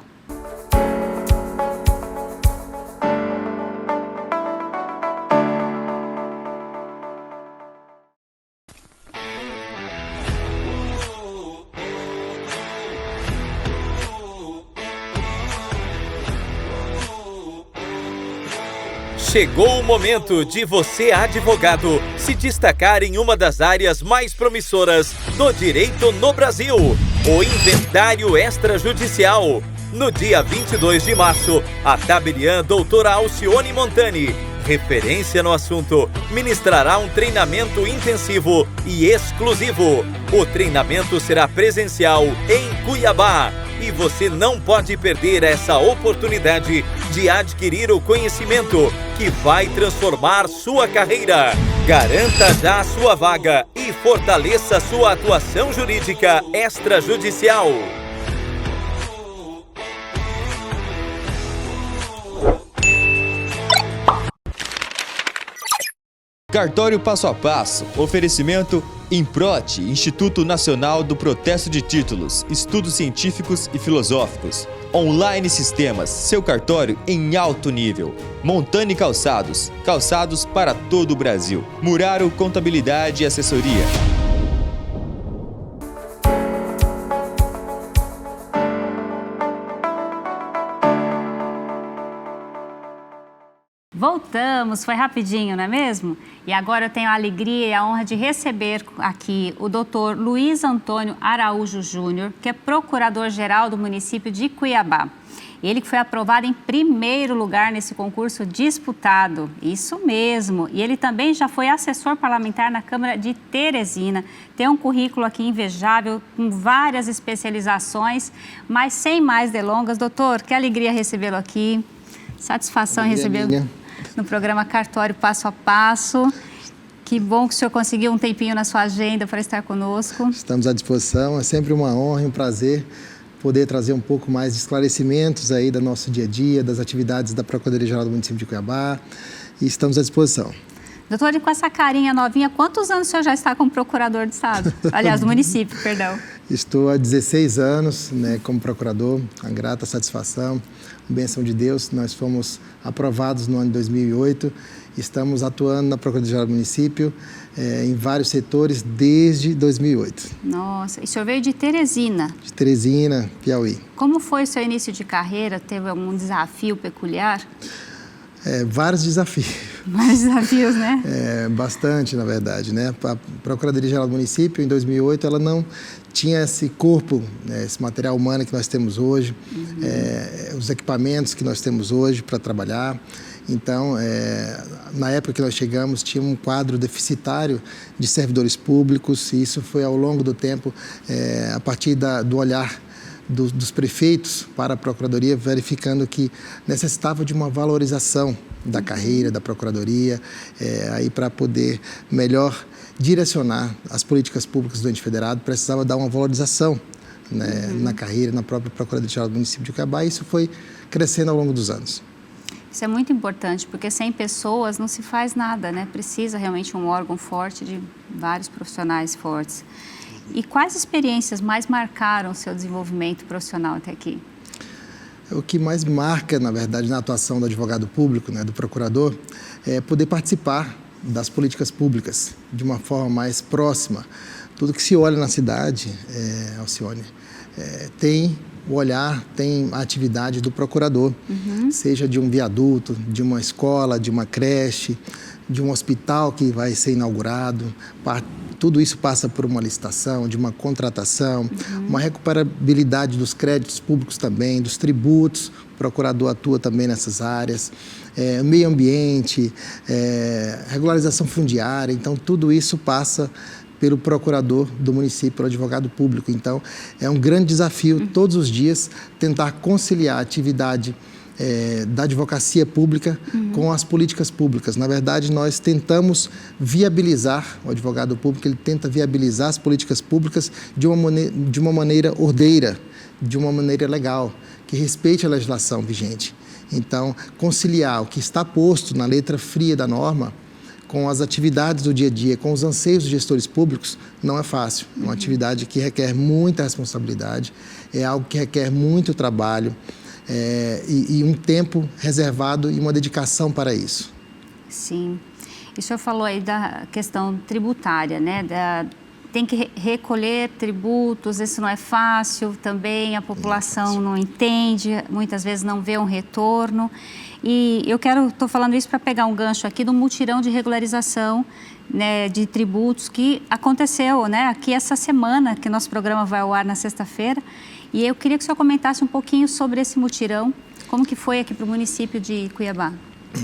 D: Chegou o momento de você, advogado, se destacar em uma das áreas mais promissoras do direito no Brasil, o inventário extrajudicial. No dia 22 de março, a tabeliã doutora Alcione Montani, referência no assunto, ministrará um treinamento intensivo e exclusivo. O treinamento será presencial em Cuiabá. E você não pode perder essa oportunidade de adquirir o conhecimento que vai transformar sua carreira. Garanta já a sua vaga e fortaleça sua atuação jurídica extrajudicial.
A: Cartório Passo a Passo, oferecimento Improte, Instituto Nacional do Protesto de Títulos, Estudos Científicos e Filosóficos. Online Sistemas, seu cartório em alto nível. Montani Calçados, calçados para todo o Brasil. Muraro Contabilidade e Assessoria.
B: Voltamos, foi rapidinho, não é mesmo? E agora eu tenho a alegria e a honra de receber aqui o Dr. Luiz Antônio Araújo Júnior, que é procurador-geral do município de Cuiabá. Ele que foi aprovado em primeiro lugar nesse concurso disputado, isso mesmo. E ele também já foi assessor parlamentar na Câmara de Teresina. Tem um currículo aqui invejável, com várias especializações, mas sem mais delongas. Doutor, que alegria recebê-lo aqui. Satisfação em recebê-lo no programa Cartório Passo a Passo. Que bom que o senhor conseguiu um tempinho na sua agenda para estar conosco.
E: Estamos à disposição, é sempre uma honra e um prazer poder trazer um pouco mais de esclarecimentos aí do nosso dia a dia, das atividades da Procuradoria-Geral do município de Cuiabá, e estamos à disposição.
B: Doutor, e com essa carinha novinha, quantos anos o senhor já está como procurador do Estado? Aliás, do município, perdão.
E: Estou há 16 anos, como procurador, a grata satisfação, bênção de Deus. Nós fomos aprovados no ano de 2008, estamos atuando na Procuradoria-Geral do município em vários setores desde 2008.
B: Nossa, e o senhor veio de Teresina?
E: De Teresina, Piauí.
B: Como foi o seu início de carreira? Teve algum desafio peculiar?
E: Vários desafios.
B: Vários desafios, né?
E: Bastante, na verdade, né? A Procuradoria-Geral do município, em 2008, ela não tinha esse corpo, esse material humano que nós temos hoje, os equipamentos que nós temos hoje para trabalhar. Então, na época que nós chegamos, tinha um quadro deficitário de servidores públicos, e isso foi ao longo do tempo, a partir do olhar dos prefeitos para a Procuradoria, verificando que necessitava de uma valorização da carreira da Procuradoria, aí para poder melhor direcionar as políticas públicas do ente federado, precisava dar uma valorização, né, na carreira, na própria Procuradoria-Geral do município de Cuiabá, e isso foi crescendo ao longo dos anos.
B: Isso é muito importante, porque sem pessoas não se faz nada, né? Precisa realmente um órgão forte, de vários profissionais fortes. E quais experiências mais marcaram o seu desenvolvimento profissional até aqui?
E: O que mais marca, na verdade, na atuação do advogado público, né, do procurador, é poder participar das políticas públicas de uma forma mais próxima. Tudo que se olha na cidade, Alcione, tem o olhar, tem a atividade do procurador, seja de um viaduto, de uma escola, de uma creche, de um hospital que vai ser inaugurado. Tudo isso passa por uma licitação, de uma contratação, uma recuperabilidade dos créditos públicos também, dos tributos. O procurador atua também nessas áreas, meio ambiente, regularização fundiária. Então, tudo isso passa pelo procurador do município, pelo advogado público. Então, é um grande desafio todos os dias tentar conciliar a atividade da advocacia pública com as políticas públicas. Na verdade, nós tentamos viabilizar, o advogado público ele tenta viabilizar as políticas públicas de uma maneira ordeira, de uma maneira legal, que respeite a legislação vigente. Então, conciliar o que está posto na letra fria da norma com as atividades do dia a dia, com os anseios dos gestores públicos, não é fácil. É uma atividade que requer muita responsabilidade, é algo que requer muito trabalho e um tempo reservado e uma dedicação para isso.
B: Sim. E o senhor falou aí da questão tributária, né? Tem que recolher tributos, isso não é fácil também, a população não entende, muitas vezes não vê um retorno. E eu estou falando isso para pegar um gancho aqui do mutirão de regularização, né, de tributos que aconteceu, né, aqui essa semana, que nosso programa vai ao ar na sexta-feira. E eu queria que o senhor comentasse um pouquinho sobre esse mutirão, como que foi aqui para o município de Cuiabá.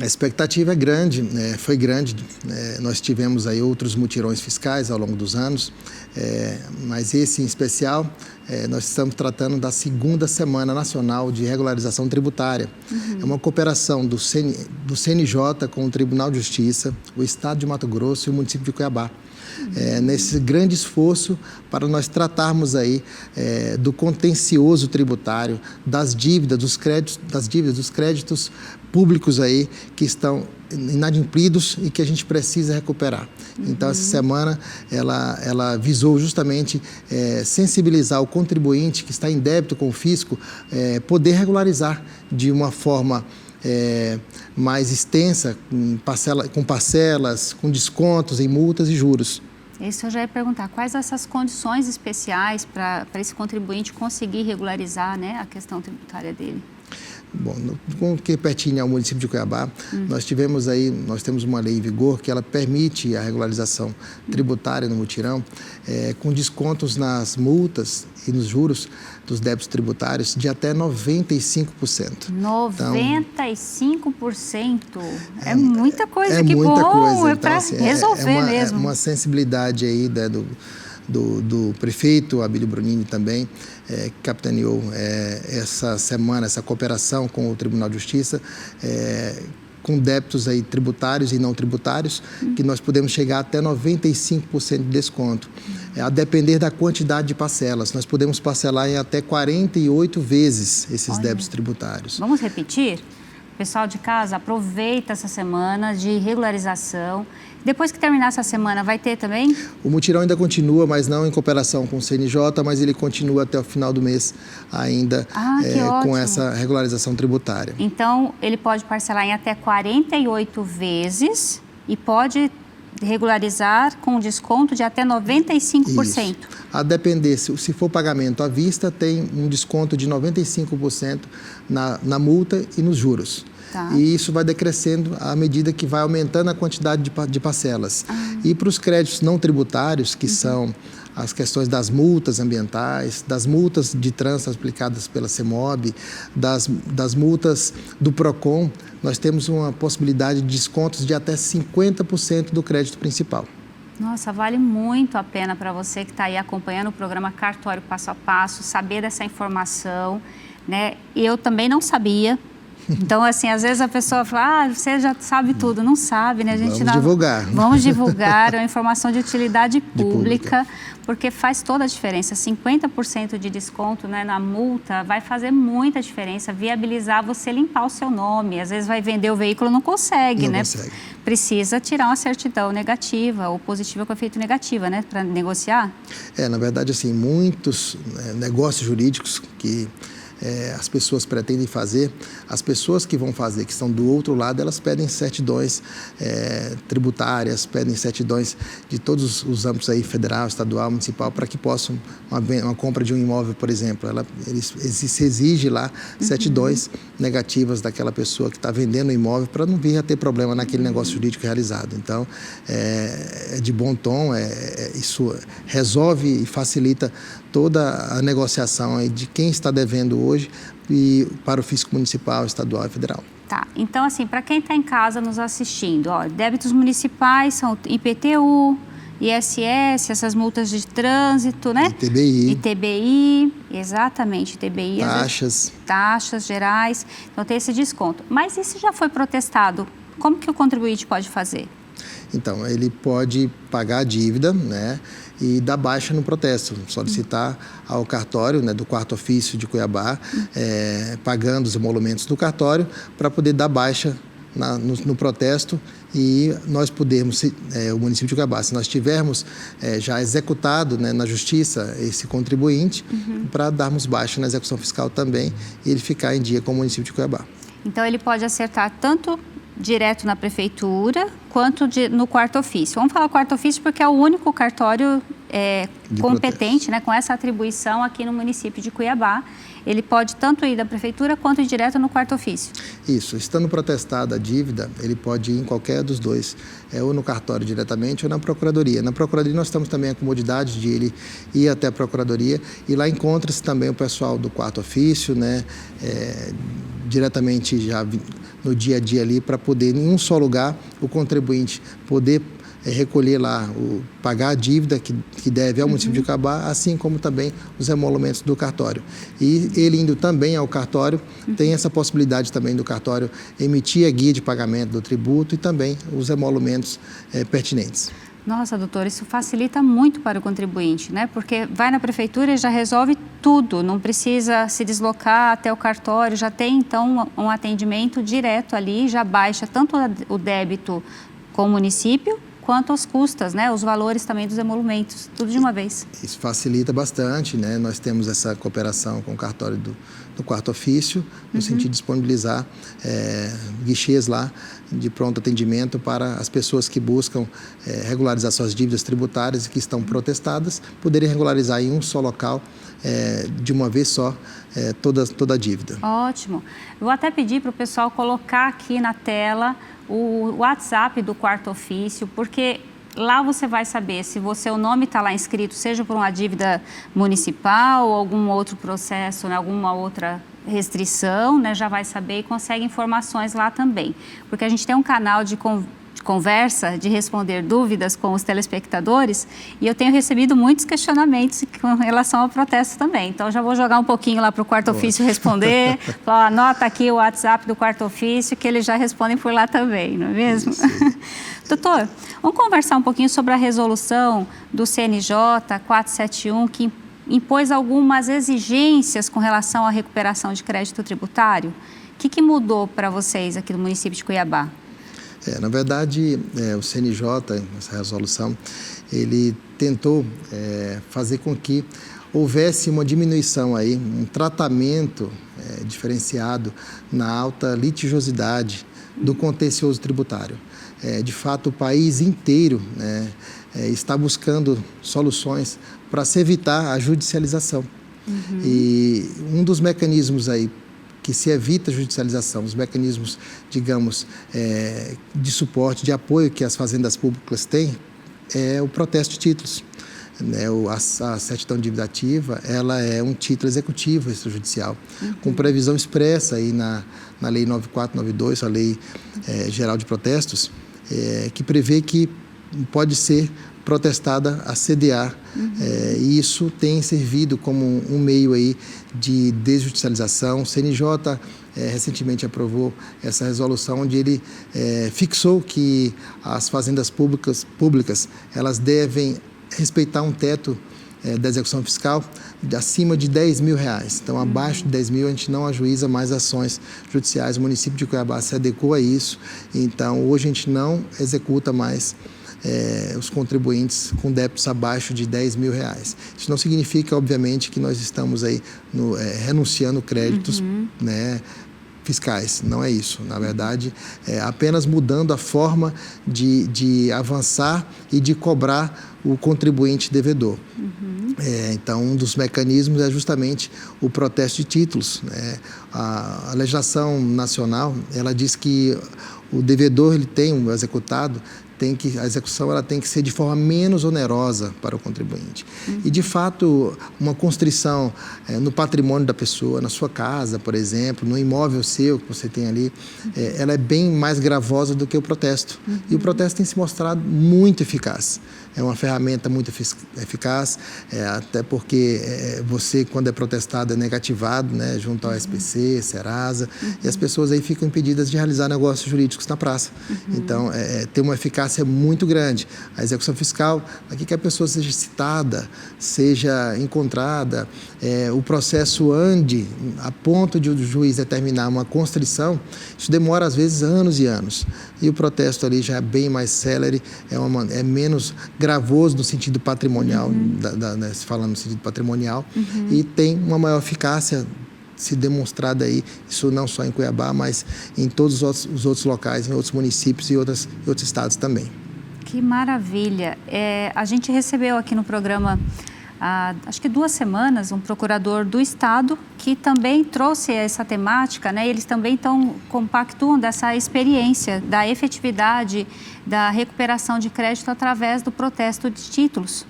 E: A expectativa é grande, foi grande. Nós tivemos aí outros mutirões fiscais ao longo dos anos, mas esse em especial, nós estamos tratando da segunda Semana Nacional de Regularização Tributária. É uma cooperação do CNJ com o Tribunal de Justiça, o Estado de Mato Grosso e o município de Cuiabá. Nesse grande esforço para nós tratarmos aí do contencioso tributário, das dívidas, dos créditos públicos aí que estão inadimplidos e que a gente precisa recuperar. Então, essa semana, ela visou justamente sensibilizar o contribuinte que está em débito com o fisco, poder regularizar de uma forma mais extensa, com parcelas, com descontos em multas e juros.
B: Isso eu já ia perguntar, quais essas condições especiais para esse contribuinte conseguir regularizar, né, a questão tributária dele?
E: Bom, com que pertine ao município de Cuiabá, nós temos uma lei em vigor que ela permite a regularização tributária no mutirão, com descontos nas multas e nos juros dos débitos tributários de até 95%.
B: 95%? É muita coisa, que
E: muita
B: bom,
E: coisa.
B: É para resolver mesmo.
E: É uma sensibilidade aí do prefeito Abílio Brunini também, que capitaneou essa semana, essa cooperação com o Tribunal de Justiça, com débitos aí tributários e não tributários, que nós podemos chegar até 95% de desconto. A depender da quantidade de parcelas, nós podemos parcelar em até 48 vezes esses débitos tributários.
B: Vamos repetir? Pessoal de casa, aproveita essa semana de regularização. Depois que terminar essa semana, vai ter também?
E: O mutirão ainda continua, mas não em cooperação com o CNJ, mas ele continua até o final do mês ainda com essa regularização tributária.
B: Então, ele pode parcelar em até 48 vezes e pode regularizar com desconto de até 95%.
E: Isso. A depender, se for pagamento à vista, tem um desconto de 95% na multa e nos juros.
B: Tá.
E: E isso vai decrescendo à medida que vai aumentando a quantidade de parcelas. E para os créditos não tributários, que são as questões das multas ambientais, das multas de trânsito aplicadas pela CEMOB, das multas do PROCON, nós temos uma possibilidade de descontos de até 50% do crédito principal.
B: Nossa, vale muito a pena para você que está aí acompanhando o programa Cartório Passo a Passo, saber dessa informação, né? Eu também não sabia. Então, assim, às vezes a pessoa fala, você já sabe tudo. Não sabe, né?
E: Vamos divulgar.
B: Vamos divulgar, é uma informação de utilidade pública, porque faz toda a diferença. 50% de desconto, né, na multa vai fazer muita diferença, viabilizar você limpar o seu nome. Às vezes vai vender o veículo, não consegue, né? Precisa tirar uma certidão negativa ou positiva com efeito negativa, né, para negociar.
E: Na verdade, assim, muitos negócios jurídicos que as pessoas pretendem fazer, as pessoas que vão fazer, que estão do outro lado, elas pedem certidões tributárias, pedem certidões de todos os âmbitos aí, federal, estadual, municipal, para que possam, uma compra de um imóvel, por exemplo, se exige lá certidões negativas daquela pessoa que está vendendo o imóvel para não vir a ter problema naquele negócio jurídico realizado. Então, é de bom tom, isso resolve e facilita toda a negociação aí de quem está devendo hoje e para o fisco municipal, estadual e federal.
B: Tá, então assim, para quem está em casa nos assistindo, débitos municipais são IPTU, ISS, essas multas de trânsito, né? ITBI, exatamente, ITBI. Taxas gerais, então tem esse desconto. Mas e se já foi protestado, como que o contribuinte pode fazer?
E: Então, ele pode pagar a dívida, né, e dar baixa no protesto, solicitar ao cartório, né, do quarto ofício de Cuiabá, pagando os emolumentos do cartório, para poder dar baixa no protesto e nós podermos, o município de Cuiabá, se nós tivermos já executado, né, na justiça esse contribuinte, para darmos baixa na execução fiscal também e ele ficar em dia com o município de Cuiabá.
B: Então, ele pode acertar tanto direto na prefeitura, quanto no quarto ofício. Vamos falar quarto ofício porque é o único cartório competente, né, com essa atribuição aqui no município de Cuiabá. Ele pode tanto ir da prefeitura quanto ir direto no quarto ofício. Isso,
E: estando protestada a dívida, ele pode ir em qualquer dos dois, ou no cartório diretamente ou na procuradoria. Na procuradoria nós temos também a comodidade de ele ir até a procuradoria e lá encontra-se também o pessoal do quarto ofício, né, diretamente já no dia a dia ali, para poder, em um só lugar, o contribuinte poder recolher lá, pagar a dívida que deve ao município de Cuiabá, assim como também os emolumentos do cartório. E ele indo também ao cartório, tem essa possibilidade também do cartório emitir a guia de pagamento do tributo e também os emolumentos pertinentes.
B: Nossa, doutor, isso facilita muito para o contribuinte, né? Porque vai na prefeitura e já resolve tudo, não precisa se deslocar até o cartório, já tem então um atendimento direto ali, já baixa tanto o débito com o município, quanto as custas, né? Os valores também dos emolumentos, tudo de uma vez.
E: Isso facilita bastante, né? Nós temos essa cooperação com o cartório do quarto ofício, no sentido de disponibilizar guichês lá de pronto atendimento para as pessoas que buscam regularizar suas dívidas tributárias e que estão protestadas, poderem regularizar em um só local, de uma vez só, toda a dívida.
B: Ótimo. Eu vou até pedir para o pessoal colocar aqui na tela o WhatsApp do quarto ofício, porque lá você vai saber se o nome está lá inscrito, seja por uma dívida municipal ou algum outro processo, né, alguma outra restrição, né, já vai saber e consegue informações lá também. Porque a gente tem um canal de conversa, de responder dúvidas com os telespectadores e eu tenho recebido muitos questionamentos com relação ao protesto também. Então, já vou jogar um pouquinho lá para o quarto ofício responder. Anota aqui o WhatsApp do quarto ofício que eles já respondem por lá também, não é mesmo? Doutor, vamos conversar um pouquinho sobre a resolução do CNJ 471 que impôs algumas exigências com relação à recuperação de crédito tributário. O que mudou para vocês aqui no município de Cuiabá?
E: Na verdade, o CNJ, essa resolução, ele tentou fazer com que houvesse uma diminuição aí, um tratamento diferenciado na alta litigiosidade do contencioso tributário. De fato, o país inteiro, né, está buscando soluções para se evitar a judicialização. E um dos mecanismos aí que se evita a judicialização, os mecanismos, digamos, de suporte, de apoio que as fazendas públicas têm, é o protesto de títulos. A certidão dividativa, ela é um título executivo extrajudicial, com previsão expressa aí na Lei 9492, a Lei Geral de Protestos, que prevê que pode ser protestada a sediar. E isso tem servido como um meio aí de desjudicialização. O CNJ recentemente aprovou essa resolução onde ele fixou que as fazendas públicas elas devem respeitar um teto da execução fiscal acima de R$10 mil. Então, abaixo de 10 mil, a gente não ajuiza mais ações judiciais. O município de Cuiabá se adequou a isso. Então, hoje a gente não executa mais os contribuintes com débitos abaixo de R$10 mil. Isso não significa, obviamente, que nós estamos aí renunciando créditos, né, fiscais. Não é isso. Na verdade, é apenas mudando a forma de avançar e de cobrar o contribuinte devedor. Então, um dos mecanismos é justamente o protesto de títulos, né? A legislação nacional, ela diz que o devedor, ele tem um executado, a execução ela tem que ser de forma menos onerosa para o contribuinte. E, de fato, uma constrição no patrimônio da pessoa, na sua casa, por exemplo, no imóvel seu que você tem ali, ela é bem mais gravosa do que o protesto. E o protesto tem se mostrado muito eficaz. É uma ferramenta muito eficaz, até porque você, quando é protestado, é negativado, né, junto ao SPC, Serasa, e as pessoas aí ficam impedidas de realizar negócios jurídicos na praça. Então, tem uma eficácia muito grande. A execução fiscal, aqui que a pessoa seja citada, seja encontrada, o processo ande a ponto de o juiz determinar uma constrição, isso demora, às vezes, anos e anos. E o protesto ali já é bem mais célere, é menos gravoso no sentido patrimonial, falando no sentido patrimonial, e tem uma maior eficácia se demonstrada aí, isso não só em Cuiabá, mas em todos os outros locais, em outros municípios e outros estados também.
B: Que maravilha! A gente recebeu aqui no programa, acho que 2 semanas, um procurador do Estado que também trouxe essa temática, né? Eles também compactuam dessa experiência, da efetividade, da recuperação de crédito através do protesto de títulos.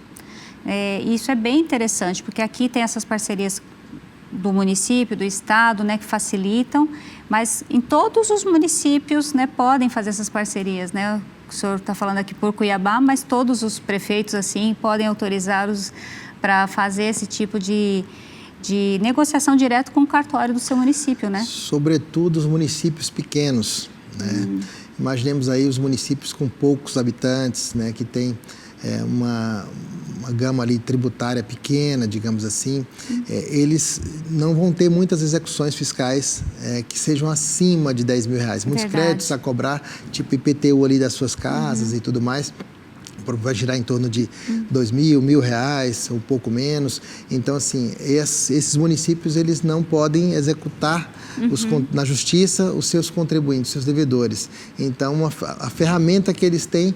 B: Isso é bem interessante, porque aqui tem essas parcerias do município, do estado, né, que facilitam, mas em todos os municípios, né, podem fazer essas parcerias, né? O senhor está falando aqui por Cuiabá, mas todos os prefeitos assim podem autorizá-los para fazer esse tipo de negociação direto com o cartório do seu município, né? Sobretudo
E: os municípios pequenos, né? Imaginemos aí os municípios com poucos habitantes, né, que tem uma gama ali tributária pequena, digamos assim, eles não vão ter muitas execuções fiscais que sejam acima de R$10 mil. Muitos créditos a cobrar, tipo IPTU ali das suas casas e tudo mais, vai girar em torno de R$2 mil, R$1.000, um pouco menos. Então, assim, esses municípios, eles não podem executar na justiça os seus contribuintes, os seus devedores. Então, a ferramenta que eles têm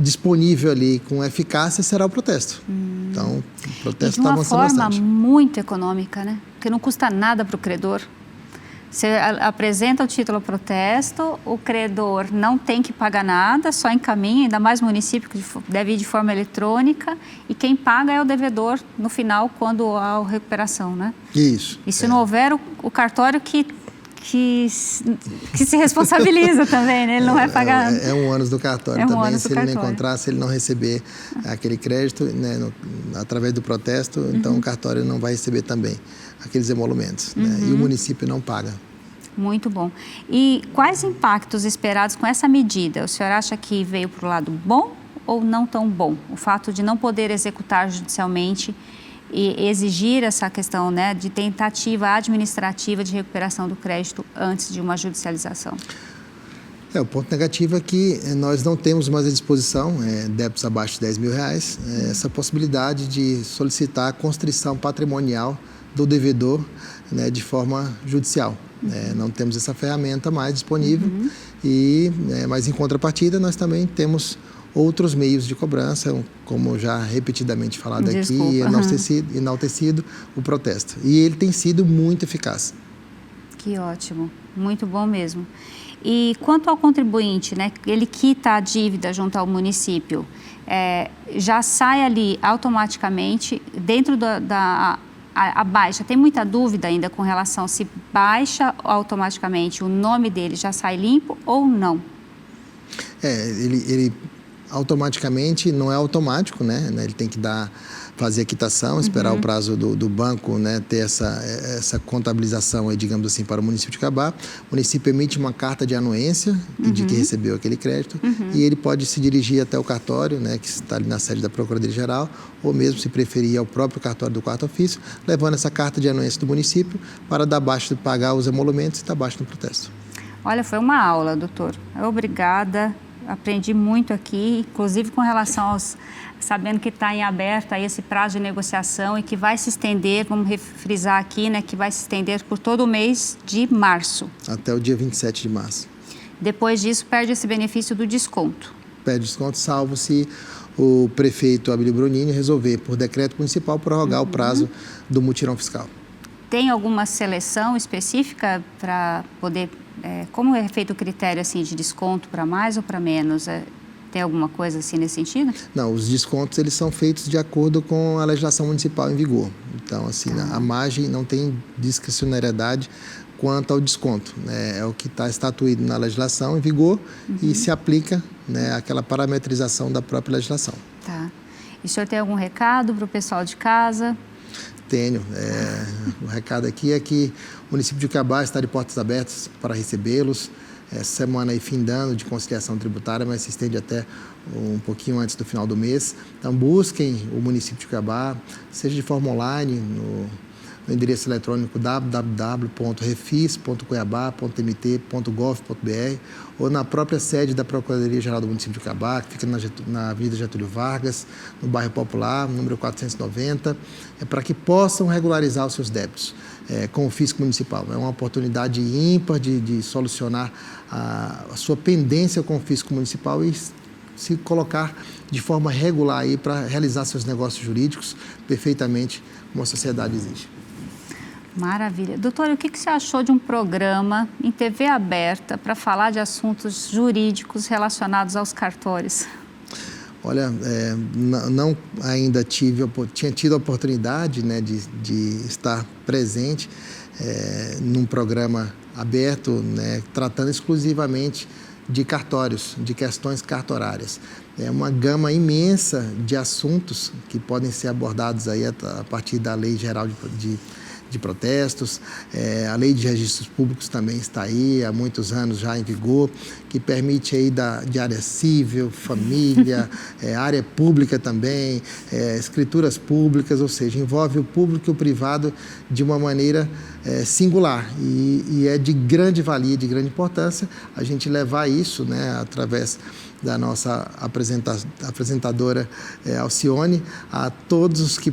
E: disponível ali com eficácia será o protesto. Então, o protesto está avançando bastante.
B: De uma forma muito econômica, né? Porque não custa nada para o credor. Você apresenta o título ao protesto, o credor não tem que pagar nada, só encaminha, ainda mais município que deve ir de forma eletrônica, e quem paga é o devedor no final, quando há a recuperação, né?
E: Isso.
B: E se não houver, o cartório que se responsabiliza também, né? Ele não vai pagar.
E: É um ônus do cartório também, se ele não encontrar, se ele não receber aquele crédito, né, através do protesto, então o cartório não vai receber também aqueles emolumentos, né? E o município não paga.
B: Muito bom. E quais impactos esperados com essa medida? O senhor acha que veio para o lado bom ou não tão bom? O fato de não poder executar judicialmente e exigir essa questão, né, de tentativa administrativa de recuperação do crédito antes de uma judicialização?
E: O ponto negativo é que nós não temos mais à disposição, débitos abaixo de R$10 mil, essa possibilidade de solicitar a constrição patrimonial do devedor, né, de forma judicial. Não temos essa ferramenta mais disponível, mas em contrapartida nós também temos outros meios de cobrança, como já repetidamente falado aqui, enaltecido o protesto. E ele tem sido muito eficaz.
B: Que ótimo, muito bom mesmo. E quanto ao contribuinte, né, ele quita a dívida junto ao município, já sai ali automaticamente dentro a baixa. Tem muita dúvida ainda com relação se baixa automaticamente, o nome dele já sai limpo ou não?
E: Ele automaticamente, não é automático, né? Ele tem que fazer a quitação, esperar o prazo do banco, né, ter essa contabilização, aí, digamos assim, para o município de Cuiabá. O município emite uma carta de anuência de que recebeu aquele crédito e ele pode se dirigir até o cartório, né, que está ali na sede da Procuradoria-Geral, ou mesmo, se preferir, ao próprio cartório do quarto ofício, levando essa carta de anuência do município para dar baixa, pagar os emolumentos e dar baixa no protesto.
B: Olha, foi uma aula, doutor. Obrigada. Aprendi muito aqui, inclusive com relação aos... Sabendo que está em aberto aí esse prazo de negociação e que vai se estender, vamos frisar aqui, né, que vai se estender por todo o mês de março.
E: Até o dia 27 de março.
B: Depois disso, perde esse benefício do desconto.
E: Perde desconto, salvo se o prefeito Abílio Bronini resolver, por decreto municipal, prorrogar o prazo do mutirão fiscal. Tem
B: alguma seleção específica para poder... como é feito o critério assim, de desconto para mais ou para menos? Tem alguma coisa assim nesse sentido? Não, os descontos eles são feitos de acordo com a legislação municipal em vigor. Então, assim, a margem não tem discricionariedade quanto ao desconto. Né? É o que está estatuído na legislação em vigor e se aplica, né, àquela parametrização da própria legislação. Tá. E o senhor tem algum recado para o pessoal de casa? Tenho. O recado aqui é que o município de Cuiabá está de portas abertas para recebê-los. Essa semana aí findando de conciliação tributária, mas se estende até um pouquinho antes do final do mês. Então busquem o município de Cuiabá, seja de forma online, no endereço eletrônico www.refis.cuiabá.mt.gov.br ou na própria sede da Procuradoria-Geral do município de Cuiabá, que fica na Avenida Getúlio Vargas, no bairro Popular, número 490, para que possam regularizar os seus débitos com o fisco municipal. É uma oportunidade ímpar de solucionar a sua pendência com o fisco municipal e se colocar de forma regular aí para realizar seus negócios jurídicos perfeitamente como a sociedade exige. Maravilha. Doutor, o que você achou de um programa em TV aberta para falar de assuntos jurídicos relacionados aos cartórios? Olha, não ainda tinha tido a oportunidade, né, de estar presente num programa aberto, né, tratando exclusivamente de cartórios, de questões cartorárias. É uma gama imensa de assuntos que podem ser abordados aí a partir da Lei Geral de Protestos. A Lei de Registros Públicos também está aí, há muitos anos já em vigor, que permite aí de área civil, família, área pública também, escrituras públicas, ou seja, envolve o público e o privado de uma maneira singular e é de grande valia, de grande importância a gente levar isso, né, através da nossa apresentadora Alcione, a todos os que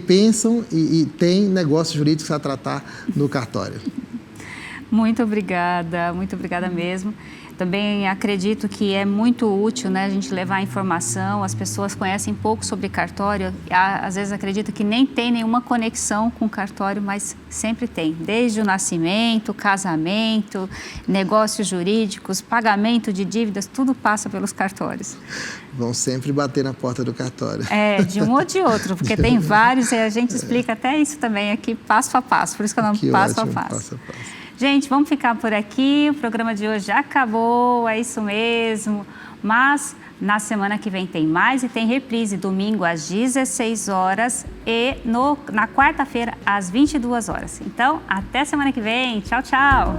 B: pensam e têm negócios jurídicos a tratar no cartório. Muito obrigada mesmo. Também acredito que é muito útil, né, a gente levar informação. As pessoas conhecem pouco sobre cartório, às vezes acredito que nem tem nenhuma conexão com o cartório, mas sempre tem. Desde o nascimento, casamento, negócios jurídicos, pagamento de dívidas, tudo passa pelos cartórios. Vão sempre bater na porta do cartório. De um ou de outro, porque tem vários e a gente explica até isso também aqui passo a passo, por isso que eu não passo a passo. Gente, vamos ficar por aqui, o programa de hoje já acabou, é isso mesmo, mas na semana que vem tem mais e tem reprise, domingo às 16 horas e na quarta-feira às 22 horas. Então, até semana que vem, tchau, tchau!